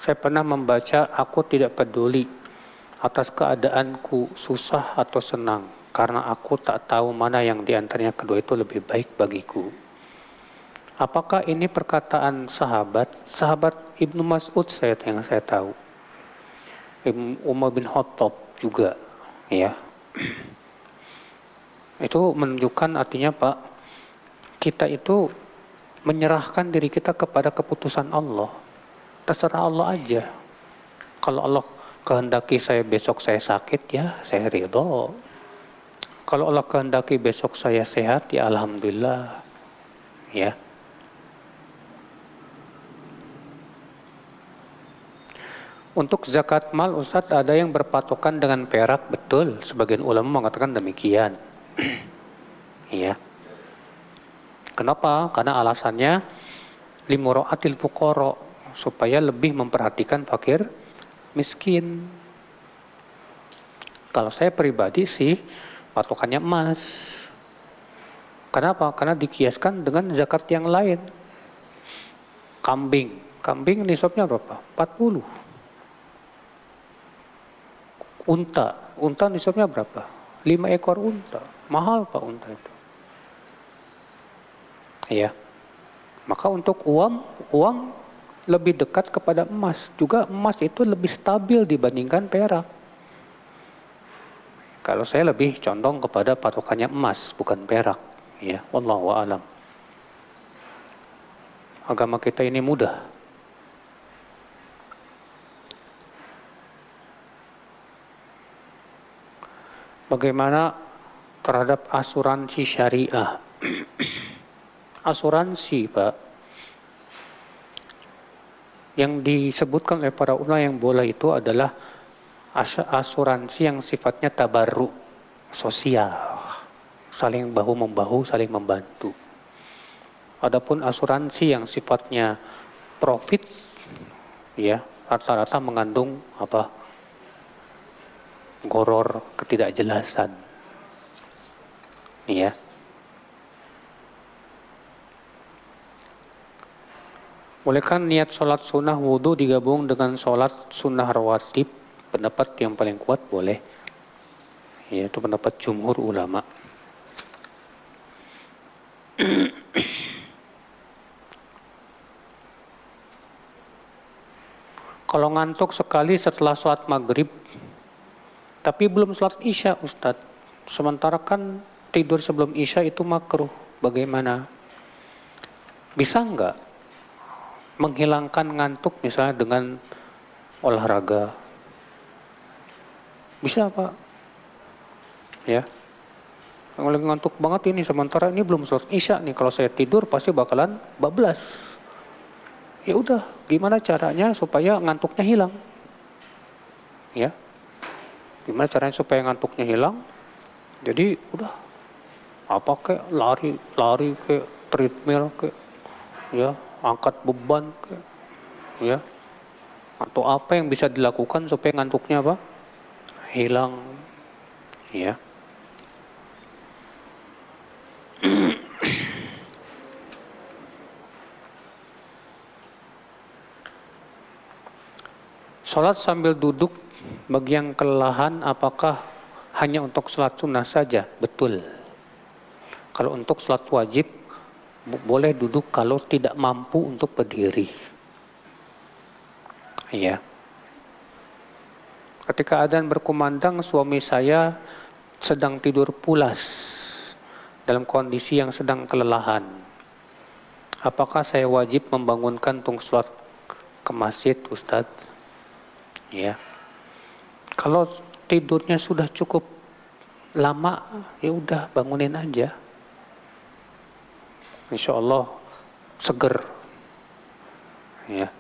Saya pernah membaca, aku tidak peduli atas keadaanku susah atau senang, karena aku tak tahu mana yang diantaranya kedua itu lebih baik bagiku. Apakah ini perkataan sahabat? Sahabat Ibnu Mas'ud yang saya tahu. Umar bin Khattab juga, ya. Itu menunjukkan artinya Pak, kita itu menyerahkan diri kita kepada keputusan Allah. Terserah Allah aja. Kalau Allah kehendaki besok saya sakit, ya saya ridho. Kalau Allah kehendaki besok saya sehat, ya alhamdulillah. Ya. Untuk zakat mal, Ustadz, ada yang berpatokan dengan perak, betul. Sebagian ulama mengatakan demikian. Iya. Kenapa? Karena alasannya limura'atil fuqara, supaya lebih memperhatikan fakir miskin. Kalau saya pribadi sih patokannya emas. Kenapa? Karena dikiaskan dengan zakat yang lain. Kambing nisabnya berapa? 40. Unta nisabnya berapa? 5 ekor unta. Mahal Pak unta itu. Ya. Maka untuk uang lebih dekat kepada emas. Juga emas itu lebih stabil dibandingkan perak. Kalau saya lebih condong kepada patokannya emas, bukan perak. Ya, wallahu a'lam. Agama kita ini mudah. Bagaimana terhadap asuransi syariah? Asuransi, Pak, yang disebutkan oleh para ulama yang boleh itu adalah asuransi yang sifatnya tabarruk, sosial, saling bahu-membahu, saling membantu. Adapun asuransi yang sifatnya profit, ya, rata-rata mengandung goror ketidakjelasan. Ya. Bolehkah niat sholat sunnah wudhu digabung dengan sholat sunnah rawatib? Pendapat yang paling kuat boleh. Yaitu pendapat jumhur ulama. Kalau ngantuk sekali setelah sholat maghrib, tapi belum sholat isya, Ustadz. Sementara kan tidur sebelum isya itu makruh. Bagaimana? Bisa enggak menghilangkan ngantuk misalnya dengan olahraga? Bisa, Pak. Ya. Kalau lagi ngantuk banget ini, sementara ini belum sholat isya nih. Kalau saya tidur pasti bakalan bablas. Ya udah, gimana caranya supaya ngantuknya hilang? Ya. Gimana caranya supaya ngantuknya hilang? Jadi udah kayak lari kayak treadmill kayak, ya, angkat beban kayak, ya, atau apa yang bisa dilakukan supaya ngantuknya hilang, ya. Sholat sambil duduk bagi yang kelelahan, apakah hanya untuk sholat sunnah saja? Betul. Kalau untuk sholat wajib, boleh duduk kalau tidak mampu untuk berdiri. Ya. Ketika adzan berkumandang, suami saya sedang tidur pulas dalam kondisi yang sedang kelelahan. Apakah saya wajib membangunkan untuk sholat ke masjid, Ustadz? Ya. Kalau tidurnya sudah cukup lama, ya udah bangunin aja. Insya Allah seger. Ya.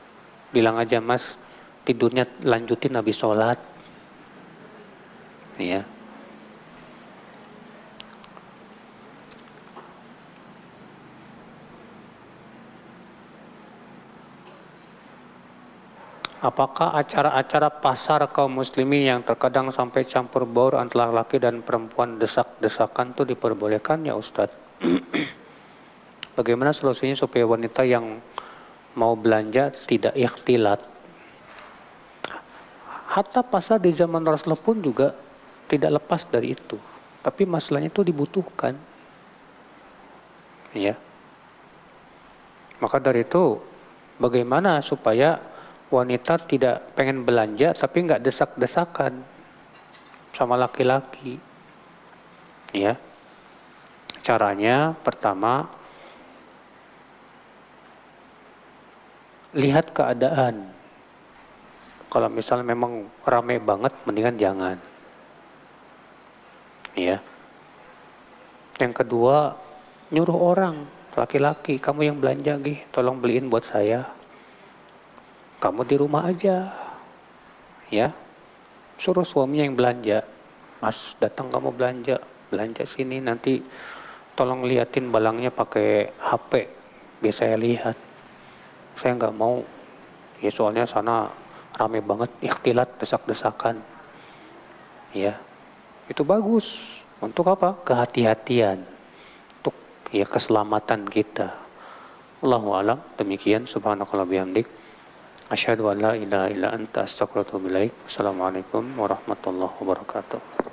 Bilang aja, Mas, tidurnya lanjutin habis sholat. Ya. Apakah acara-acara pasar kaum muslimin yang terkadang sampai campur baur antara laki dan perempuan desak-desakan itu diperbolehkan ya Ustadz? Bagaimana solusinya supaya wanita yang mau belanja tidak ikhtilat? Hatta pasar di zaman Rasulullah pun juga tidak lepas dari itu. Tapi masalahnya itu dibutuhkan. Ya. Maka dari itu, bagaimana supaya wanita tidak pengen belanja tapi nggak desak-desakan sama laki-laki? Ya. Caranya pertama, lihat keadaan. Kalau misalnya memang ramai banget, mendingan jangan. Ya. Yang kedua, nyuruh orang, laki-laki, kamu yang belanja, tolong beliin buat saya. Kamu di rumah aja. Ya. Suruh suaminya yang belanja. Mas, datang kamu belanja sini, nanti tolong liatin balangnya pakai HP, biar saya lihat. Saya nggak mau, ya soalnya sana rame banget, ikhtilat, desak-desakan. Ya, itu bagus. Untuk apa? Kehati-hatian. Untuk ya keselamatan kita. Allahu a'lam. Demikian. Subhanakallah bihamdik. Asyhadu an la ilaha illa anta astaghfiruka wa atubu ilaik. Assalamualaikum warahmatullahi wabarakatuh.